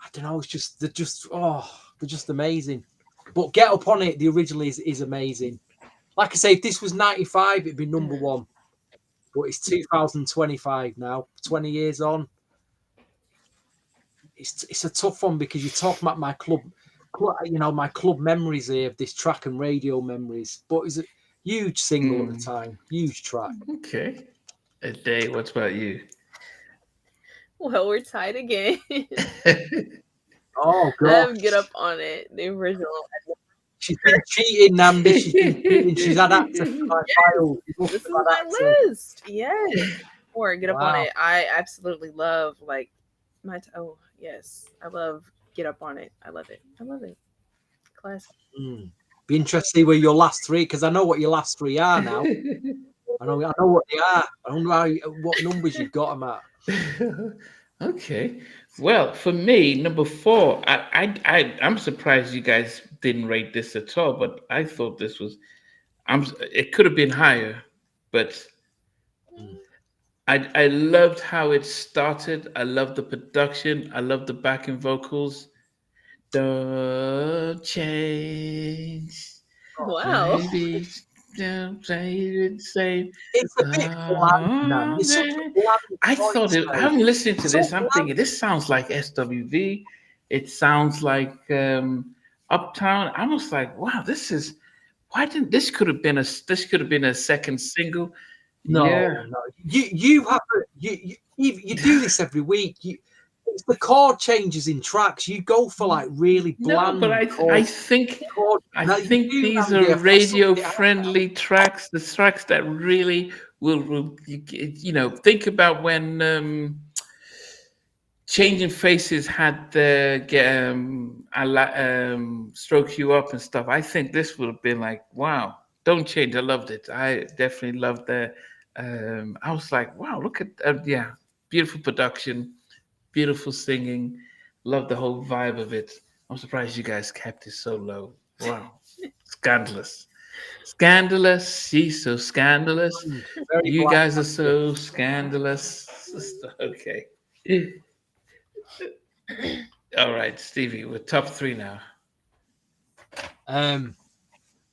I don't know, they're just amazing. But "Get Up on It," the original is amazing. Like I say, if this was 95, it'd be number 1. But it's 2025 now, 20 years on. It's a tough one because you're talking about my club memories here of this track and radio memories. But it's a huge single at the time, huge track. Okay. A day. What about you? Well, we're tied again. Oh Get god, Up on It, the original. she's been cheating, Namdi. She's been cheating. She's had access to my files. This is my list. Yes. Or Get Up on It. I absolutely love yes. I love Get Up on It. I love it. Classic. Be interested to see where your last 3, because I know what your last 3 are now. I know what they are. I don't know what numbers you've got them at. Okay. Well, for me, number 4, I'm surprised you guys didn't rate this at all, but I thought this was, it could have been higher. but Mm. I loved how it started. I loved the production. I loved the backing vocals. Don't change, Wow. baby. Don't play it safe. It's a bit bland, man. Oh, You're such a man. bland I thought choice, it. mate. I'm listening to It's so this. I'm bland. thinking this sounds like SWV. It sounds like Uptown. I was like, wow, this is. Why didn't this could have been a this could have been a second single? No, Yeah. no. You have a, you do this every week. It's the chord changes in tracks. You go for like really No, but bland I chord. think chord. I Now you think do, these are Andy. I sorted radio it out. friendly tracks. The tracks that really will think about when Changing Faces had the stroke you up and stuff. I think this would have been like, wow, don't change. I loved it. I definitely loved the. I was like, wow, look at yeah, beautiful production, beautiful singing. Love the whole vibe of it. I'm surprised you guys kept it so low. Wow, scandalous, scandalous. She's so scandalous. Bland, very You bland. guys are Andy. so scandalous. Okay. All right, Stevie, we're top three now. Um,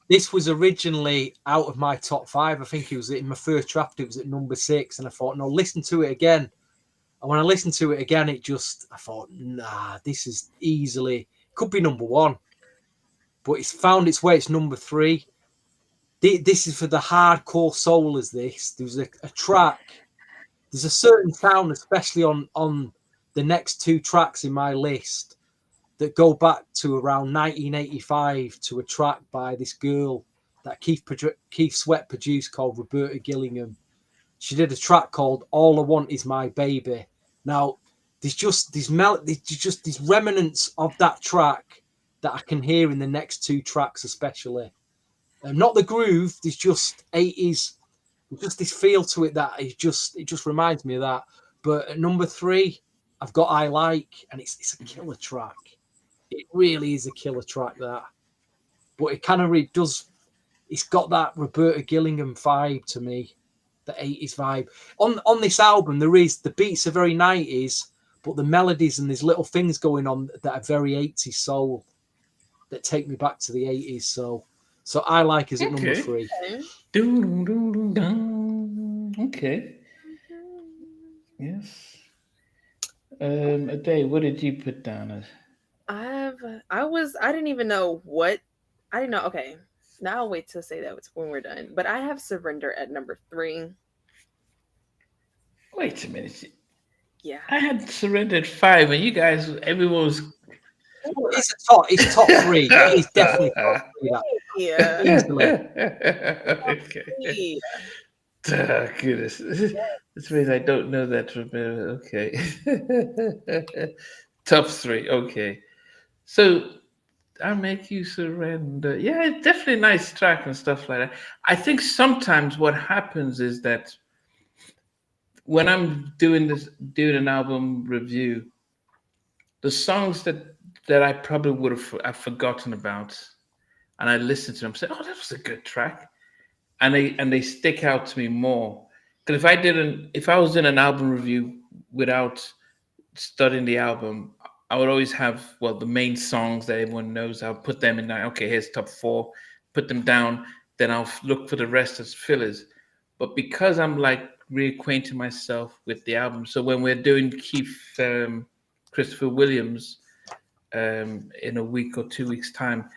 this was originally out of my top five. I think it was in my first draft. It was at number 6, and I thought, no, listen to it again. And when I listened to it again, I thought, nah, this is easily could be number 1, but it's found its way. It's number 3. This is for the hardcore soul. As this, there's a track. There's a certain sound, especially on the next 2 tracks in my list, that go back to around 1985 to a track by this girl that Keith Sweat produced called Roberta Gillingham. She did a track called "All I Want Is My Baby." Now, there's just these remnants of that track that I can hear in the next 2 tracks, especially. Not the groove. There's just 80s, just this feel to it that it just reminds me of that. But at number 3, I've got "I Like," and it's a killer track. It really is a killer track, that. But it kind of does. It's got that Roberta Gillingham vibe to me, the 80s vibe. On this album, the beats are very 90s, but the melodies and there's little things going on that are very 80s soul that take me back to the 80s. So I Like is at number Okay. 3. Okay. Okay. Yes. A day. What did you put down as? I didn't even know what I didn't know. Okay. Now I'll wait to say that when we're done. But I have Surrender at number 3. Wait a minute. Yeah. I had surrendered 5, and you guys, everyone was. It's top 3. It is definitely top 3. That Yeah. easily. Okay. Yeah. Oh, goodness. This means I don't know that from okay. Top 3. Okay. So I make you surrender. Yeah, it's definitely a nice track and stuff like that. I think sometimes what happens is that when I'm doing an album review, the songs that I probably would have forgotten about, and I listen to them, say, "Oh, that was a good track," and they stick out to me more. Because if I was in an album review without studying the album, I would always have the main songs that everyone knows. I'll put them in there. Okay, here's top 4. Put them down. Then I'll look for the rest as fillers. But because I'm like reacquainting myself with the album, so when we're doing Keith Christopher Williams in a week or 2 weeks time,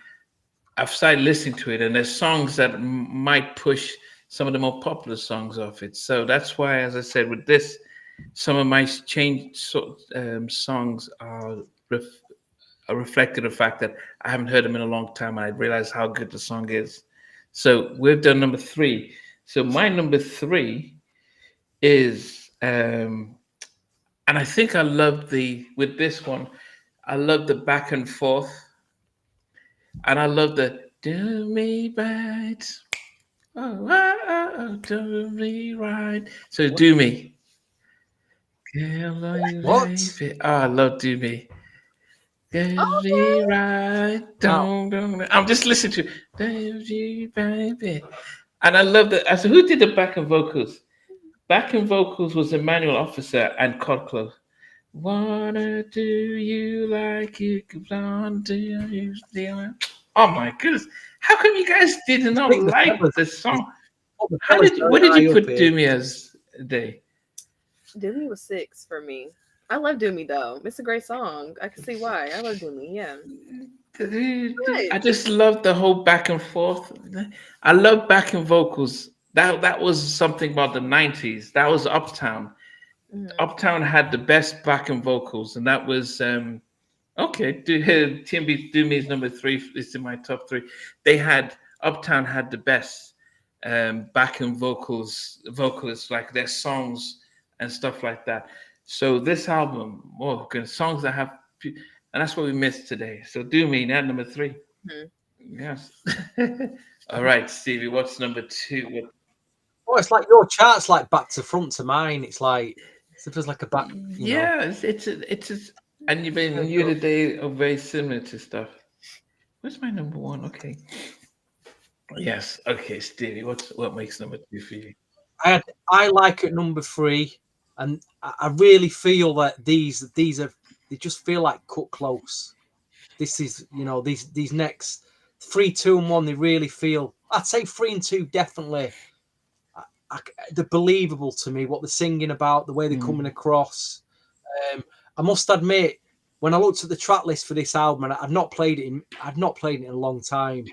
I've started listening to it, and there's songs that might push some of the more popular songs off it. So that's why, as I said, with this, some of my songs are reflected the fact that I haven't heard them in a long time, and I realize how good the song is. So we've done number 3. So my number 3 is, and I think I love with this one, I love the back and forth, and I love the do me right. Do me right. So do me. Girl, are you What? baby? Oh, I love do me. Do me right. Wow. Don't. I'm just listening to do me, baby. And I love that. I said, who did the backing vocals? Backing vocals was Emmanuel Officer and Cod Close. Wanna do you like you can blonde? Do you still? Oh my goodness! How come you guys did I not think the like fellas, the song? the How fellas did you? very What did high you up put here. Do Me as Day? Doomy was 6 for me. I love Doomy though. It's a great song. I can see why. I love Doomy. Yeah. I What? just love the whole back and forth. I love backing vocals. That was something about the '90s. That was Uptown. Hmm. Uptown had the best backing vocals, and that was okay. TMB Do Me is number three. It's in my top three. They had Uptown had the best backing vocalists like their songs and stuff like that. So this album, oh, good songs that have, and that's what we missed today. So Do Me, that number three. Hmm. Yes. All right, Stevie. What's number two? What, Oh, it's like your chart's like back to front to mine. It's like it feels like a back, you know. yeah, and you've been Very you good. today are very similar to stuff. Where's my number one? Okay. Yes. Okay, Stevie. What makes number two for you? I like at number 3, and I really feel that these are they just feel like cut close. This is these next 3, 2, and 1. They really feel. I'd say 3 and 2 definitely. I, they're believable to me. What they're singing about, the way they're coming Mm. across. I must admit, when I looked at the track list for this album, and I'd not played it in a long time.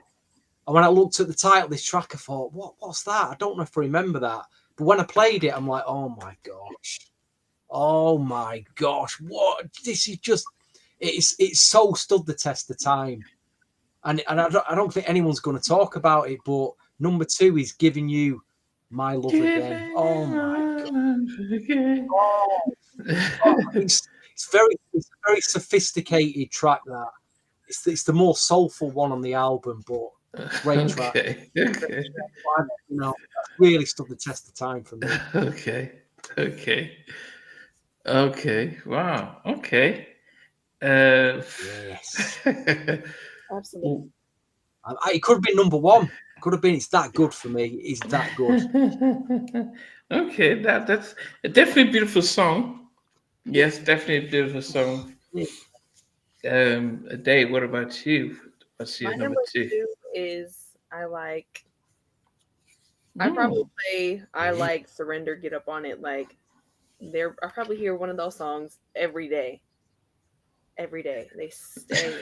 And when I looked at the title of this track, I thought, what's that? I don't know if I remember that. But when I played it, I'm like, oh my gosh, what? This is just, it's so stood the test of time. And I don't think anyone's going to talk about it, but number 2 is Giving You My Love Again. Oh my God. Oh, it's a very sophisticated track that. It's the more soulful one on the album, but great track. Okay. Okay. Really stood the test of time for me. Okay. Okay. Okay. Wow. Okay. Uh, Yes. Absolutely. It could have been number 1. Could have been. It's that good for me. It's that good. Okay, that's definitely a beautiful song. Yes, definitely a beautiful song. A day. What about you? What's My your number number two? 2 is I probably Mm. say I like Surrender, Get Up on It. Like I probably hear one of those songs every day. Every day. They stay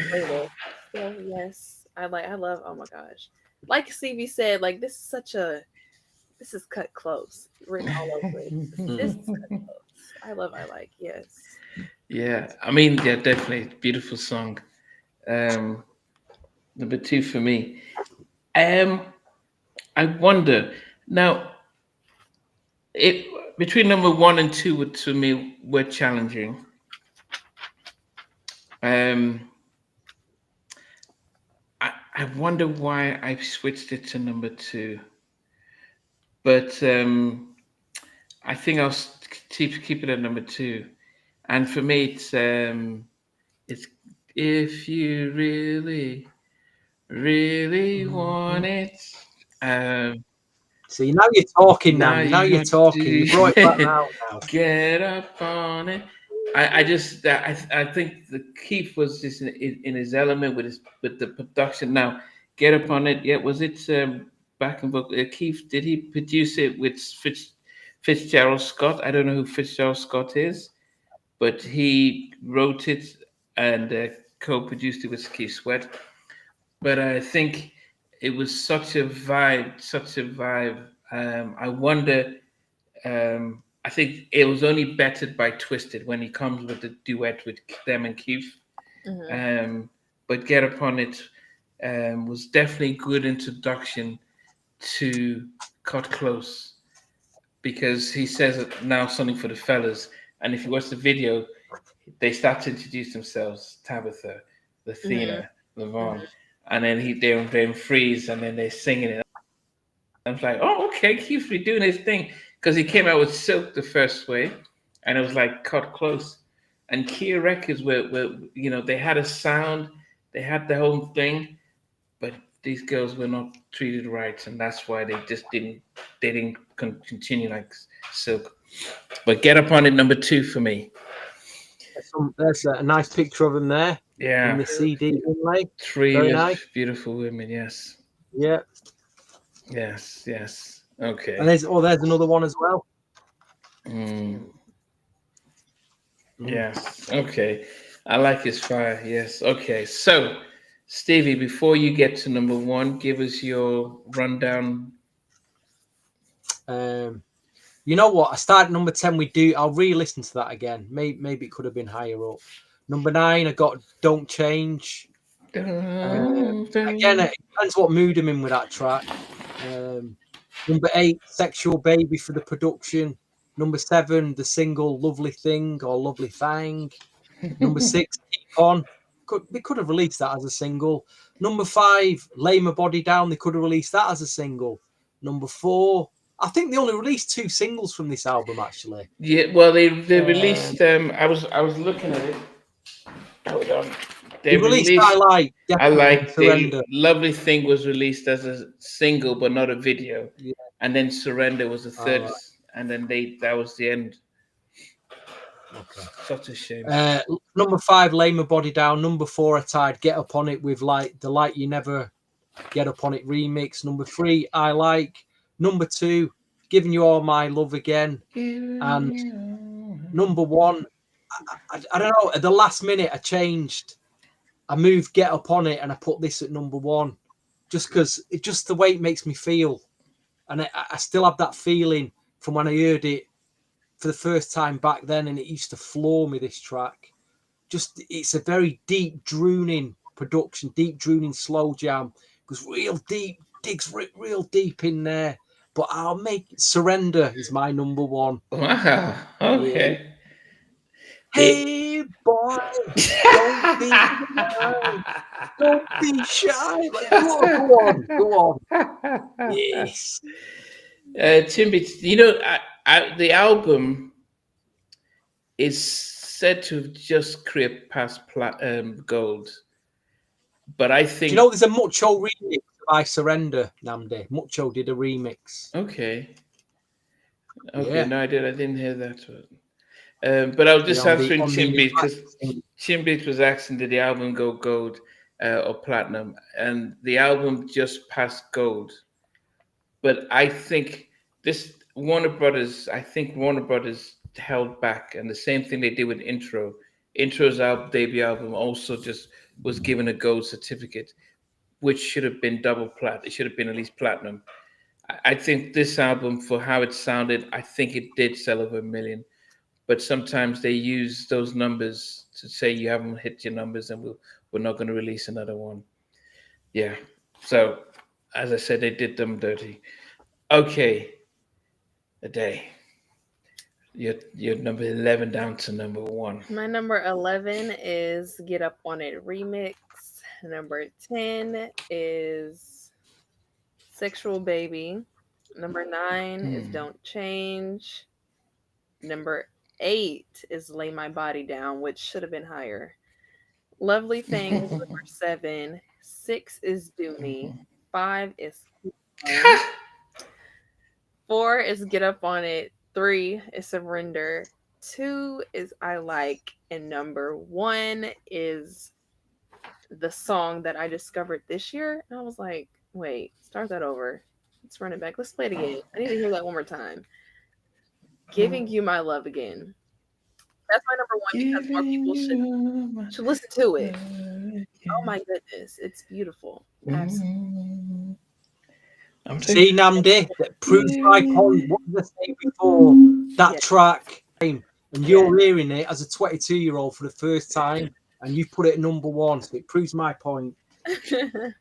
playlist. So yes. I love, oh my gosh. Like Stevie said, like this is cut close. Written all over it. This is cut close. I like, yes. Yeah, I mean, yeah, definitely beautiful song. Um, Number two for me. Um, I wonder now. It between number one and two would to me were challenging. Um, I wonder why I switched it to number two, but I think keep it at number two. And for me, it's if you really want it. Um, See, now you're talking, Now Nam. Now you you're got talking. You brought it back to now. Now. get up on it. I think the Keith was just in his element with the production. Now, get up on it. Yeah, was it back in book? Keith, did he produce it with Fitzgerald Scott? I don't know who Fitzgerald Scott is, but he wrote it and co-produced it with Keith Sweat. But I think it was such a vibe. I wonder. I think it was only bettered by Twisted when he comes with the duet with them and Keith. Hmm. Um, but Get Upon It was definitely a good introduction to Cut Close because he says it now something for the fellas. And if you watch the video, they start to introduce themselves: Tabitha, Hmm. Lathina, Levon, Hmm. and then they're in freeze, and then they're singing it. I was like, oh, okay, Keith's doing his thing because he came out with Silk the first way, and it was like Cut Close. And Kia Records were they had a sound, they had the whole thing, but these girls were not treated right, and that's why they didn't continue like Silk. But Get Up on It number 2 for me. There's a nice picture of them there in Yeah, the CD inlay. three Very nice. beautiful women. Yes, Yeah. yes, yes. And Okay. there's another one as well. Mm, yes. Okay. I like his fire. Yes. Okay. So, Stevie, before you get to number 1, give us your rundown. Um, you know what? I started number 10 with Do. I'll re-listen to that again. Maybe it could have been higher up. Number 9, I got Don't Change. Again, it depends what mood I'm in with that track. Number 8, Sexual Baby for the production. Number 7, the single Lovely Thing or Lovely Thing. Number 6, Keep On. They could have released that as a single. Number 5, Lay My Body Down. They could have released that as a single. Number 4, I think they only released 2 singles from this album, actually. Yeah. Well, they released. I was looking at it. Hold on. They They released I released. Like, I definitely, and like the Surrender. Lovely Thing was released as a single, but not a video, Yeah, and then Surrender was the all third, right. and then that was the end. Okay. Such a shame. Number 5, Lay My Body Down. Number 4, I tied Get Up On It with like the Light You Never Get Up On It remix. Number 3, I Like. Number 2, Giving You All My Love Again. And number 1, I don't know. At the last minute, I changed. I moved Get Up On It and I put this at number 1, just because it's just the way it makes me feel, and I still have that feeling from when I heard it for the first time back then, and it used to floor me. This track, just it's a very deep, drooning production, deep, drooning slow jam. Goes real deep, digs real deep in there. But I'll make Surrender is my number 1. Wow. Yeah. Okay. Hey boy, don't be shy. Don't be shy. Like, go on. Yes. Timbit, the album is said to have just crept past gold, but I Do think you know there's a Mucho remix of I Surrender, Namdi? Mucho did a remix. okay, Yeah. no, I didn't hear that one. But I was Yeah, just answering on the Chimbit because Chimbit was asking, did the album go gold or platinum? And the album just passed gold. But I think Warner Brothers held back, and the same thing they did with Intro. Intro's debut album also just was given a gold certificate, which should have been double plat. It should have been at least platinum. I think this album, for how it sounded, I think it did sell over 1 million. But sometimes they use those numbers to say you haven't hit your numbers, and we're not going to release another one. Yeah. So, as I said, they did them dirty. Okay, a day. You're number 11 down to number 1. My number 11 is Get Up On It remix. Number 10 is Sexual Baby. Number 9 is Don't Change. Number 8 is Lay My Body Down, which should have been higher. Lovely Thing is number 7. 6 is Do Me. 5 is Keep On. 4 is Get Up On It. 3 is Surrender. 2 is I Like. And number 1 is the song that I discovered this year. And I was like, wait, start that over. Let's run it back. Let's play it again. I need to hear that one more time. Giving You My Love Again. That's my number 1 because more people should listen to it. Oh my goodness. It's beautiful. Absolutely. See, Namdi, that proves my point. What did I say before? That track, and you're hearing it as a 22-year-old for the first time, and you put it at number 1, so it proves my point. It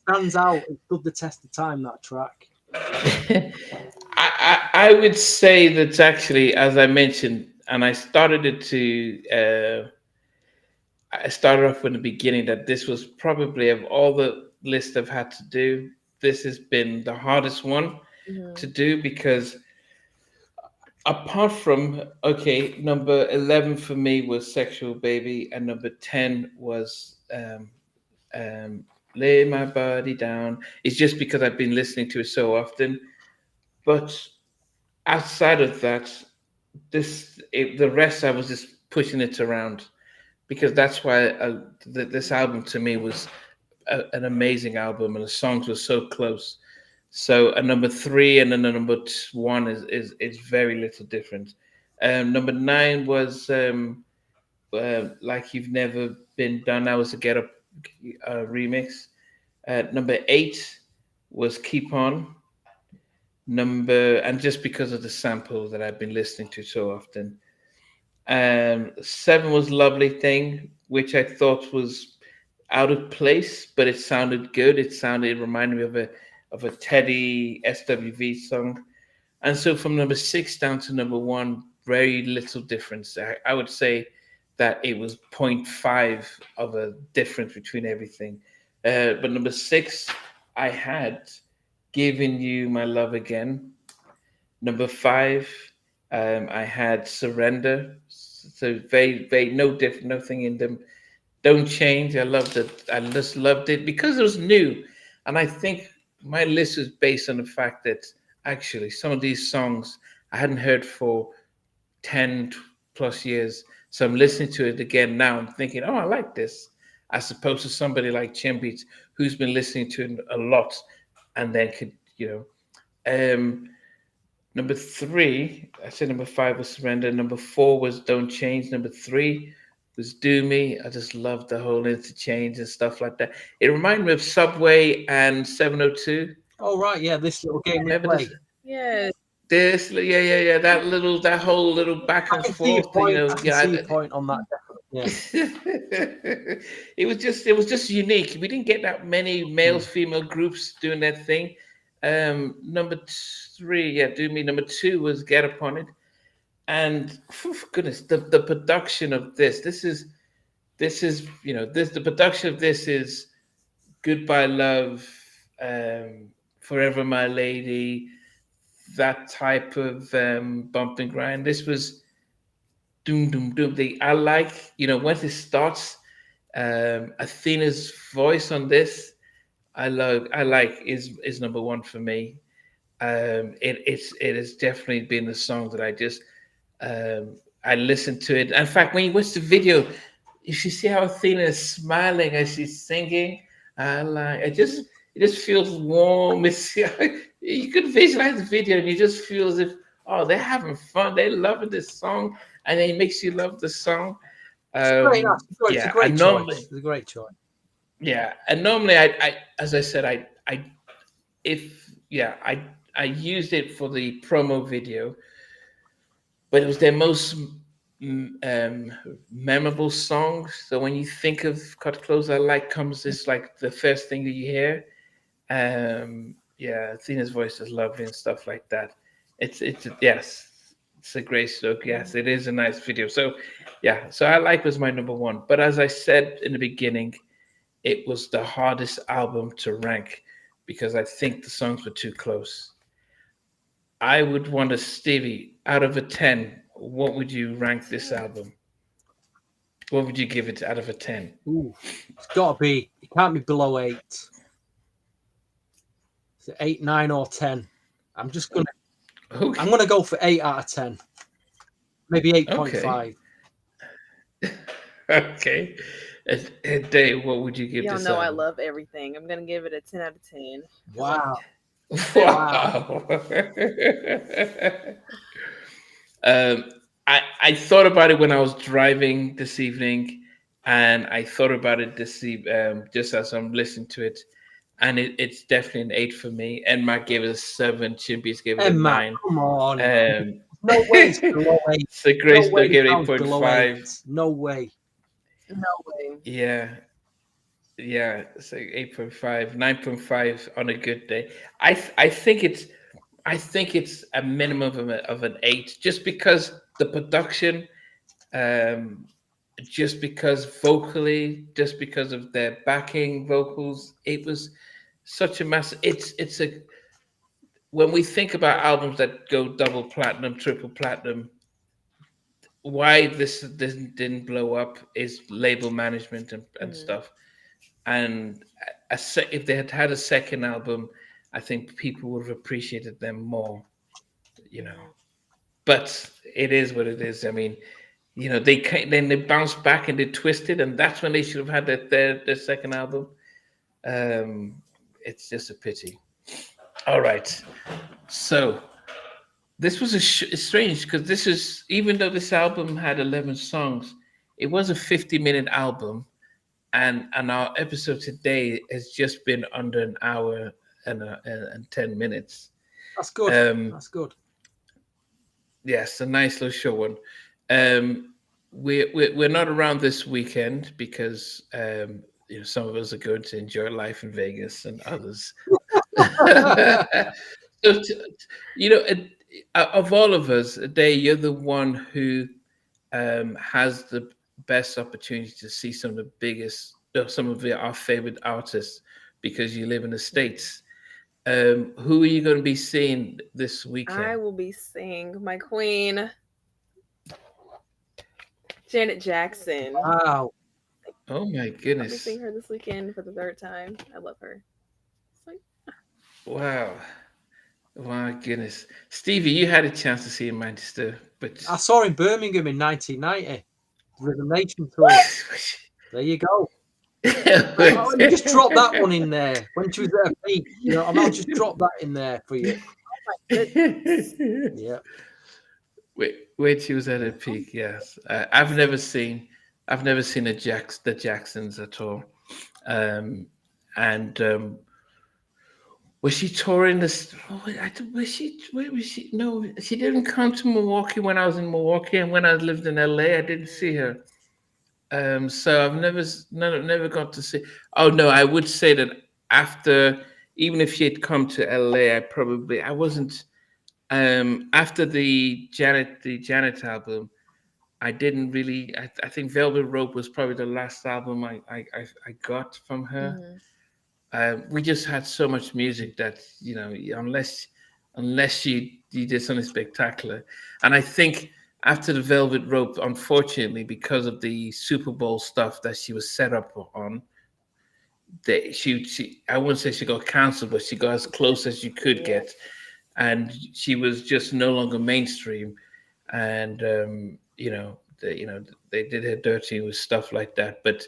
stands out. It stood the test of time, that track. I would say that actually, as I mentioned, and I started it to. I started off in the beginning that this was probably, of all the lists I've had to do, this has been the hardest one to do, because apart from, number 11 for me was Sexual Baby, and number 10 was Lay My Body Down. It's just because I've been listening to it so often. But outside of that, the rest I was just pushing it around because that's why this album to me was an amazing album and the songs were so close. So a number three and then a number one is very little different. Number nine was Like You've Never Been Done. That was a Get Up remix. Number eight was Keep On. And just because of the sample that I've been listening to so often. Seven was Lovely Thing, which I thought was out of place, but it sounded good. It reminded me of a Teddy SWV song. And so from number six down to number one, very little difference. I would say that it was zero point 0.5 of a difference between everything. But number six, I had Giving You My Love Again. Number five, I had Surrender. So very no different, nothing in them. Don't Change. I loved it. I just loved it because it was new. And I think my list was based on the fact that actually some of these songs I hadn't heard for 10 plus years. So I'm listening to it again now. I'm thinking, oh, I like this. As opposed to somebody like Chimbeats who's been listening to it a lot and then could, number three, I said number five was Surrender. Number four was Don't Change. Number three was Do Me. I just loved the whole interchange and stuff like that. It reminded me of Subway and 702. Oh right, yeah, this little game we Remember play. this? Yes. Yeah. That whole little back I and can see your forth. point. I can see your point on that. Definitely. Yeah. It was just unique. We didn't get that many male female groups doing that thing. Number three, yeah, Do Me. Number two was Get Upon It, and goodness, the production of this is the production of this is Goodbye Love, Forever My Lady, that type of bump and grind. This was doom doom doom. I like once it starts, Athena's voice on this. I like is number one for me. It has definitely been the song that I listened to it. In fact, when you watch the video, if you see how Athena is smiling as she's singing, it just feels warm. You could visualize the video and you just feel as if they're having fun, they're loving this song, and it makes you love the song. It's great. It's a Yeah, great and choice. It's a great choice. yeah, and normally as I said, if yeah, I used it for the promo video, but it was their most memorable song. So when you think of Cut Close, I Like comes this like the first thing that you hear. Yeah, Athena's voice is lovely and stuff like that. Yes, it's a great stroke. Yes, it is a nice video. So yeah, so I Like was my number one. But as I said in the beginning, it was the hardest album to rank because I think the songs were too close. I would want a Stevie out of a 10. What would you rank this album? What would you give it out of a 10? Ooh, it's got to be. It can't be below 8. Is it 8, 9, or 10? I'm Okay. gonna go for 8 out of 10. Maybe 8.5. Okay. And Dave, what would you give Y'all this know I album? love everything. I'm gonna give it a 10 out of 10. Wow. Wow. I thought about it when I was driving this evening, and I thought about it just as I'm listening to it, and it's definitely an 8 for me. And Matt gave it a 7. Chimpies gave it Hey, a Matt, 9. come on. Um, No way it's below 8. so Grace No way gave it it's below 8.5. 8. No way. No way. Yeah, so 8.5, 9.5 on a good day. I think it's a minimum of an 8, just because the production, um, just because vocally, just because of their backing vocals, it was such a massive. It's a when we think about albums that go double platinum, triple platinum, why this didn't blow up is label management and stuff. and if they had had a second album, I think people would have appreciated them more. You know, Mhm. but it is what it is. I mean, then they bounced back and they twisted, and that's when they should have had their second album. Um, it's just a pity. All right, so this was it's strange because this is, even though this album had 11 songs, it was a 50-minute album, and our episode today has just been under an hour and 10 minutes. That's good. Um, That's good. yes, a nice little short one. We're not around this weekend because some of us are going to enjoy life in Vegas and others. So, of all of us, Day, you're the one who has the best opportunity to see some of the biggest, some of our favorite artists because you live in the States. Who are you going to be seeing this I weekend? will be seeing my queen, Janet Jackson. Wow. Oh my I'll be goodness. seeing her this weekend for the third time. I love her. It's like, Wow. My goodness. Stevie, you had a chance to see in Manchester, but I saw in Birmingham in 1990, the Rhythm Nation tour. There you go. Let me just drop that one in there when she was at her peak. I'll just drop that in there for you. goodness. Yeah. Wait, she was at her peak, yes. I've never seen the Jacksons at all. And Was she touring this? Oh, was she? Where was she? No, she didn't come to Milwaukee when I was in Milwaukee, and when I lived in LA, I didn't see her. So I've never got to see. Oh no, I would say that after, even if she had come to LA, I wasn't. After the Janet album, I didn't really. I think Velvet Rope was probably the last album I got from her. Mhm. We just had so much music that, unless you did something spectacular. And I think after the Velvet Rope, unfortunately, because of the Super Bowl stuff that she was set up on, that she I wouldn't say she got cancelled, but she got as close as you could Yeah. get, and she was just no longer mainstream. And they did her dirty with stuff like that. But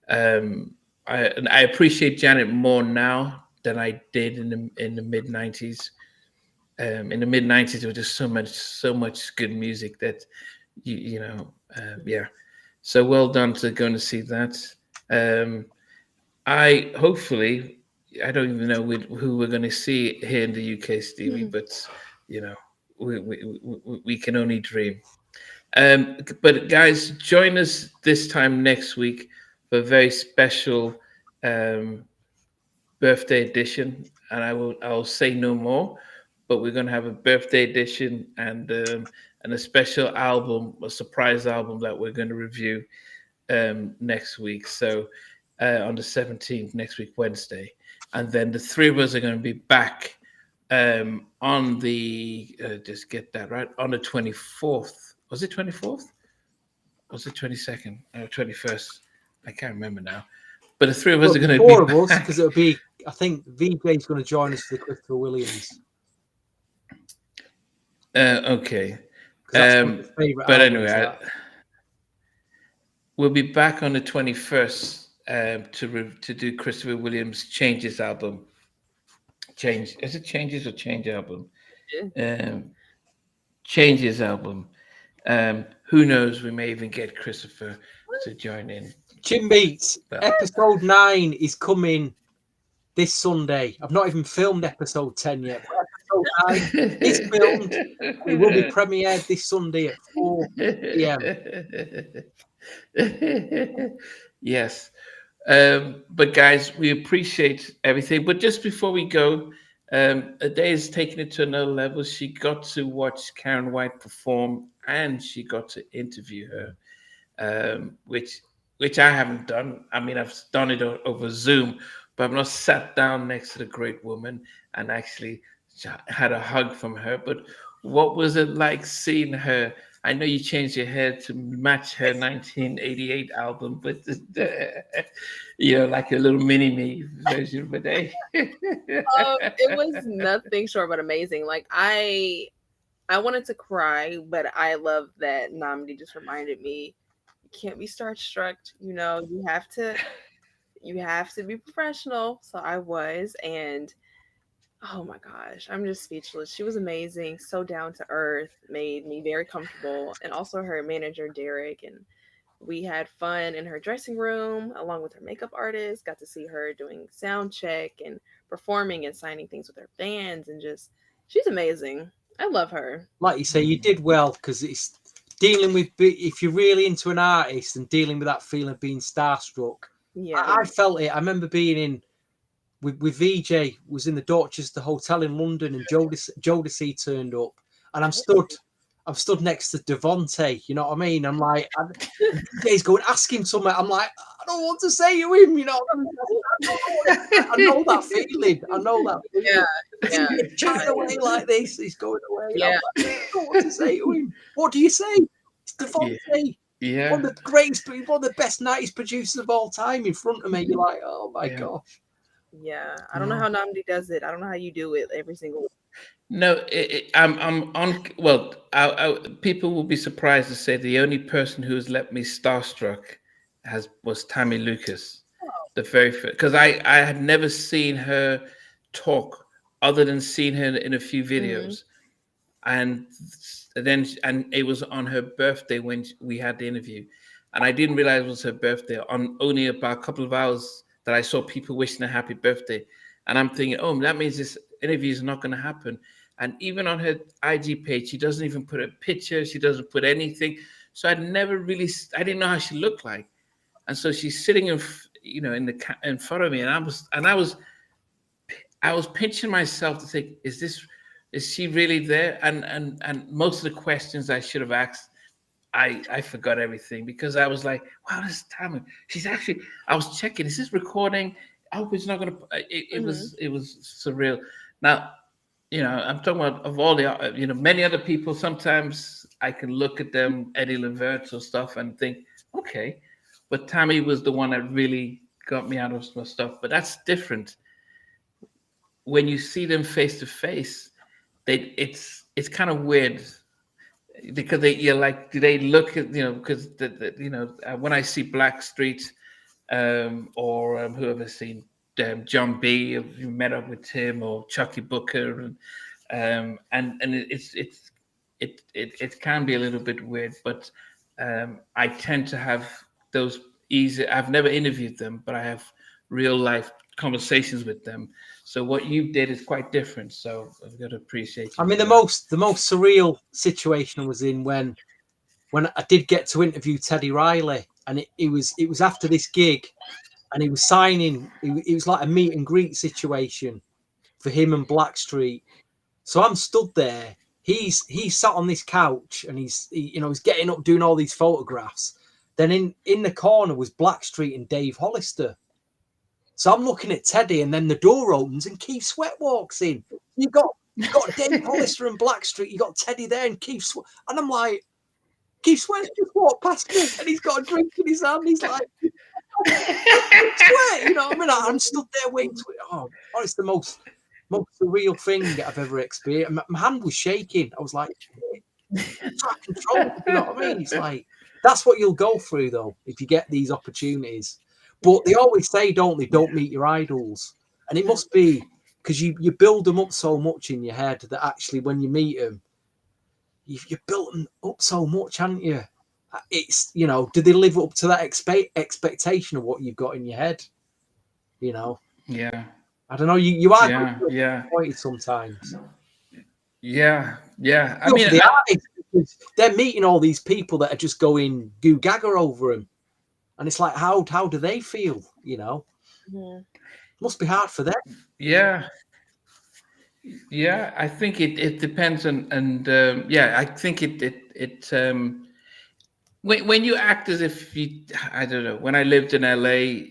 um, I appreciate Janet more now than I did in the mid 90s. In the mid 90s, there was just so much good music that yeah. So well done to going to see that. Um, I hopefully, I don't even know who we're going to see here in the UK, Stevie, Mhm. but you know we can only dream. But guys, join us this time next week for a very special um, birthday edition, and I'll say no more. But we're gonna have a birthday edition and a special album, a surprise album that we're going to review next week. So on the 17th, next week, Wednesday. And then the three of us are going to be back on just get that right, on the 24th. Was it 24th? Was it 22nd? 21st? I can't remember now. But the three of us But are the going to be four of us, because back. it'll be, I think VJ's going to join us for the Christopher Williams, Okay. because that's one of his favourite But albums. anyway, That. we'll be back on the 21st to do Christopher Williams' Changes album. Change, is it Changes or Change album? Yeah. Um, Changes album. Who knows? We may even get Christopher to join in. Jim Beats, But episode 9 is coming this Sunday. I've not even filmed episode 10 yet, but episode 9 is filmed. It will be premiered this Sunday at 4 p.m. Yes. But guys, we appreciate everything. But just before we go, Ade is taking it to another level. She got to watch Karen White perform, and she got to interview her, which I haven't done. I mean, I've done it over Zoom, but I've not sat down next to the great woman and actually had a hug from her. But what was it like seeing her I know you changed your hair to match her 1988 album, but like a little mini me version. But hey, It was nothing short but amazing. Like I wanted to cry, but I love that Namdi just reminded me you can't be starstruck. You have to be professional. So I was, and oh my gosh, I'm just speechless. She was amazing, so down to earth, made me very comfortable, and also her manager Derek, and we had fun in her dressing room along with her makeup artist. Got to see her doing sound check and performing and signing things with her fans, and just she's amazing. I love her. Like you say, you did well, because it's dealing with, if you're really into an artist and dealing with that feeling of being starstruck. Yeah. I felt it. I remember being in with VJ, was in the Dorchester Hotel in London, and Jodeci turned up, and I'm stood next to Devonte. You know what I mean? I'm like, VJ's going, ask him something. I'm like, I don't want to say to him. You know, I know that feeling. I know that feeling. Yeah. He's chatting away like this. He's going away. Yeah. Like, I don't know what to say to him. What do you say? It's Devonte. yeah, One of the greatest, one of the best 90s producers of all time in front of me. You're like, oh my gosh. Yeah. I don't know how Namdi does it. I don't know how you do it every single week. No, I'm on. Well, people will be surprised to say the only person who's let me starstruck was Tammy Lucas, the very first, because I had never seen her talk other than seeing her in a few videos, and it was on her birthday when we had the interview, and I didn't realize it was her birthday. On only about a couple of hours that I saw people wishing her happy birthday, and I'm thinking, oh, that means this interview is not going to happen. And even on her IG page, she doesn't even put a picture. She doesn't put anything. So I didn't know how she looked like. And so she's sitting in front of me, and I was pinching myself to think, is she really there? And most of the questions I should have asked, I forgot everything, because I was like, wow, this is Tammy. I was checking, is this recording? I hope it's not going to, it was surreal. Now, I'm talking about, of all the, many other people, sometimes I can look at them, Eddie Leverts or stuff, and think, okay. But Tammy was the one that really got me out of some stuff. But that's different. When you see them face to face, it's kind of weird, because you're like, do they look at, because when I see Blackstreet, or whoever's seen John B, you met up with him, or Chucky Booker, and it can be a little bit weird, but I tend to have those easy. I've never interviewed them, but I have real life conversations with them. So what you did is quite different. So I've got to appreciate you. I mean, the most surreal situation was in when I did get to interview Teddy Riley, and it was after this gig, and he was signing. It was like a meet and greet situation for him and Blackstreet. So I'm stood there. He's sat on this couch, and he's getting up, doing all these photographs. Then in the corner was Blackstreet and Dave Hollister. So I'm looking at Teddy, and then the door opens and Keith Sweat walks in. You've got Dave Hollister and Blackstreet. You got Teddy there and Keith Sweat, and I'm like, Keith Sweat's just walked past me, and he's got a drink in his hand. He's like, Sweat, you know what I mean? I'm stood there waiting. It's the most surreal thing I've ever experienced. My hand was shaking. I was like, it's out of control. You know what I mean? It's like, that's what you'll go through, though, if you get these opportunities. But they always say, don't meet your idols. And it must be because you build them up so much in your head that actually when you meet them, you've built them up so much, haven't you? It's, do they live up to that expectation of what you've got in your head? Yeah. I don't know. You are disappointed sometimes. Yeah. I mean, the artists, they're meeting all these people that are just going goo gaga over them. And it's like, how do they feel? Must be hard for them. Yeah. I think it depends on, and I think it when you act as if I don't know. When I lived in LA,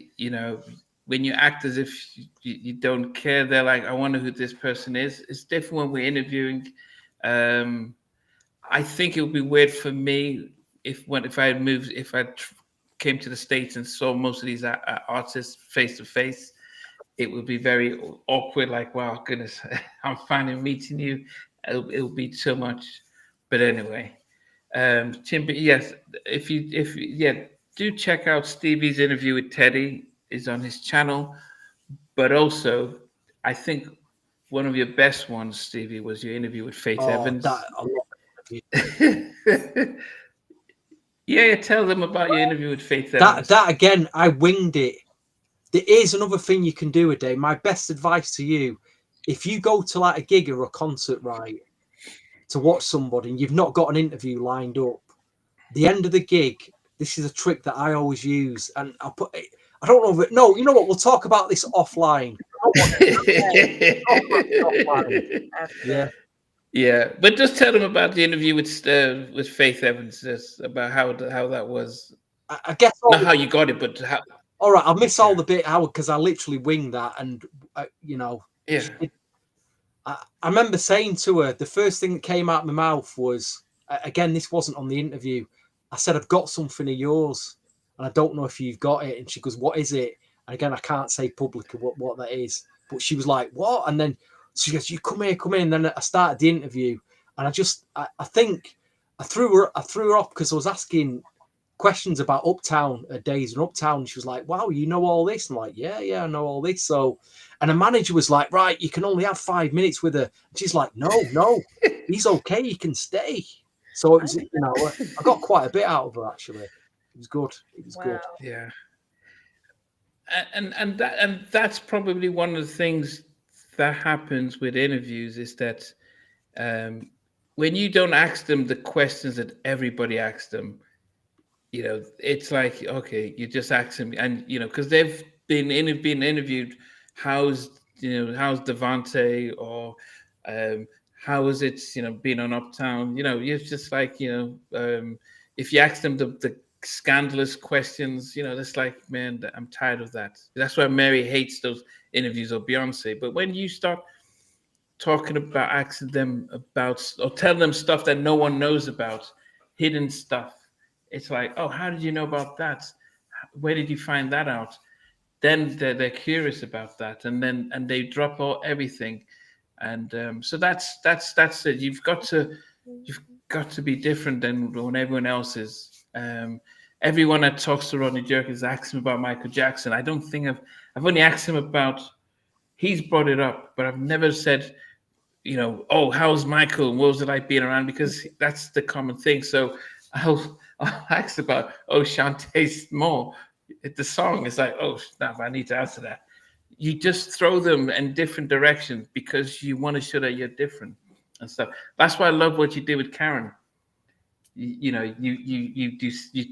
when you act as if you don't care, they're like, I wonder who this person is. It's different when we're interviewing. I think it would be weird for me if I had moved, if I came to the States and saw most of these artists face to face. It would be very awkward. Like, wow, goodness, I'm finally meeting you. It'll be so much. But anyway, Tim, yes, if yeah, do check out Stevie's interview with Teddy is on his channel. But also, I think one of your best ones, Stevie, was your interview with Faith Oh, that Evans. I love it. Yeah, tell them about your interview with Faith That Evans. that again, I winged it. There is another thing you can do a day. My best advice to you: if you go to like a gig or a concert, right, to watch somebody and you've not got an interview lined up, the end of the gig, this is a trick that I always use, and I'll put it. I don't know if it, no, you know what? We'll talk about this offline. Okay, Offline. after. Yeah. Yeah, but just tell them about the interview with Faith Evans, just about how that was. I guess Not how you got it, but how. all right. I'll miss all Yeah, the bit out because I literally winged that, and yeah. I remember saying to her the first thing that came out of my mouth was, again, this wasn't on the interview. I said, I've got something of yours, and I don't know if you've got it. And she goes, what is it? And again, I can't say publicly what that is, but she was like, what? And then she goes, you come here, come in. And then I started the interview, and I think I threw her off because I was asking questions about Uptown, days in Uptown. She was like, wow, you know all this? I'm like, yeah, I know all this. So, and the manager was like, right, you can only have 5 minutes with her. And she's like, no, he's okay. He can stay. So it was, I got quite a bit out of her, actually. It was good. It was Wow. good. Yeah, and that's probably one of the things that happens with interviews is that um, when you don't ask them the questions that everybody asks them, it's like, okay, you just ask them, and because they've been interviewed. How's Devante, or how is it, being on Uptown? You're just like, if you ask them the scandalous questions, it's like, man, I'm tired of that. That's why Mary hates those interviews, or Beyonce. But when you start talking about, asking them about, or telling them stuff that no one knows about, hidden stuff, it's like, oh, how did you know about that? Where did you find that out? Then they're curious about that, and they drop everything. And so that's it. You've got to be different than when everyone else is. Everyone that talks to Rodney Jerkins asks him about Michael Jackson. I don't think I've only asked him about, he's brought it up, but I've never said, oh, how's Michael? What was it like being around? Because that's the common thing. So I'll ask about, oh, Shantae's more. The song is like, oh, snap, I need to answer that. You just throw them in different directions because you want to show that you're different and stuff. That's why I love what you did with Karen. You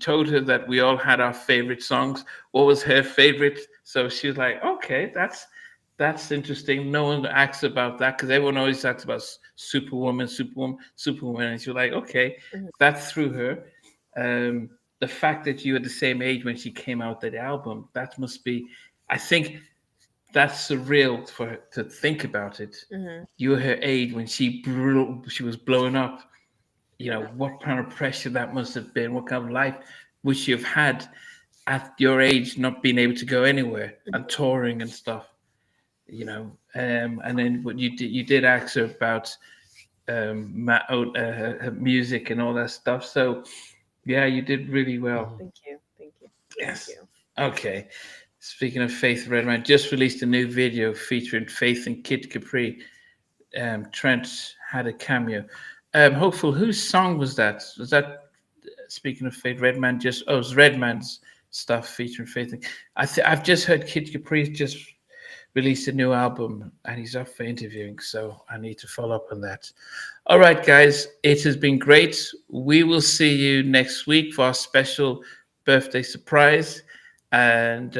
told her that we all had our favorite songs. What was her favorite? So she was like, okay, that's interesting. No one asks about that because everyone always talks about Superwoman, and she was like, okay, Mhm. that threw her. The fact that you were the same age when she came out with the album, that must be, I think that's surreal for her to think about it. Mhm. You were her age when she was blowing up. What kind of pressure that must have been. What kind of life would she have had at your age, not being able to go anywhere and touring and stuff. And then what you did ask her about her music and all that stuff. So yeah, you did really well. Thank you. Thank you. Thank Yes. you. Okay. Speaking of Faith Redman, just released a new video featuring Faith and Kid Capri. Trent had a cameo. Hopeful, whose song was that? Was that, speaking of Faith Redman? It was Redman's stuff featuring Faith. I've just heard Kid Capri just released a new album and he's up for interviewing, so I need to follow up on that. All right, guys, it has been great. We will see you next week for our special birthday surprise, and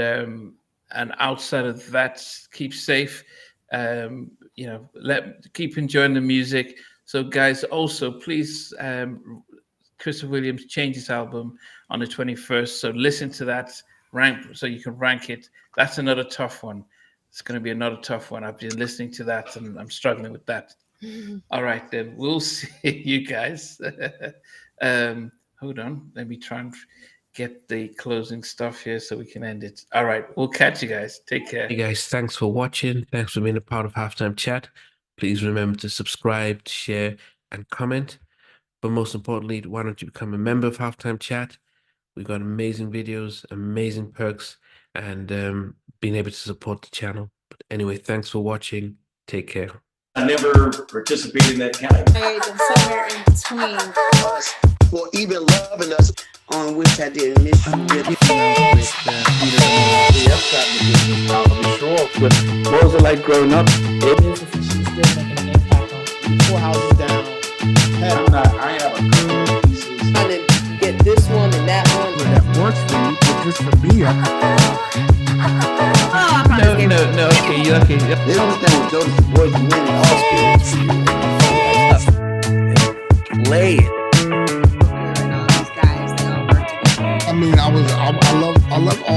outside of that, keep safe. Keep enjoying the music. So, guys, also please, Christopher Williams changed his album on the 21st, so listen to that, rank, so you can rank it. That's another tough one. It's going to be another tough one. I've been listening to that and I'm struggling with that. All right, then we'll see you guys. Hold on, let me try and get the closing stuff here so we can end it. All right, we'll catch you guys. Take care. Hey guys, thanks for watching. Thanks for being a part of Halftime Chat. Please remember to subscribe, share, and comment. But most importantly, why don't you become a member of Halftime Chat? We've got amazing videos, amazing perks, and being able to support the channel. But anyway, thanks for watching. Take care. I never participated in that kind of. And somewhere in between us for even loving us, on which I didn't miss you with. What was it like growing up? She's still making an impact on 4 houses down. I have a couple of pieces. Trying to get this one and that one. That works for you, but just for me, No, okay. They don't understand what Jonas boys and men all play it. and all these guys, they all work together. I mean, I love all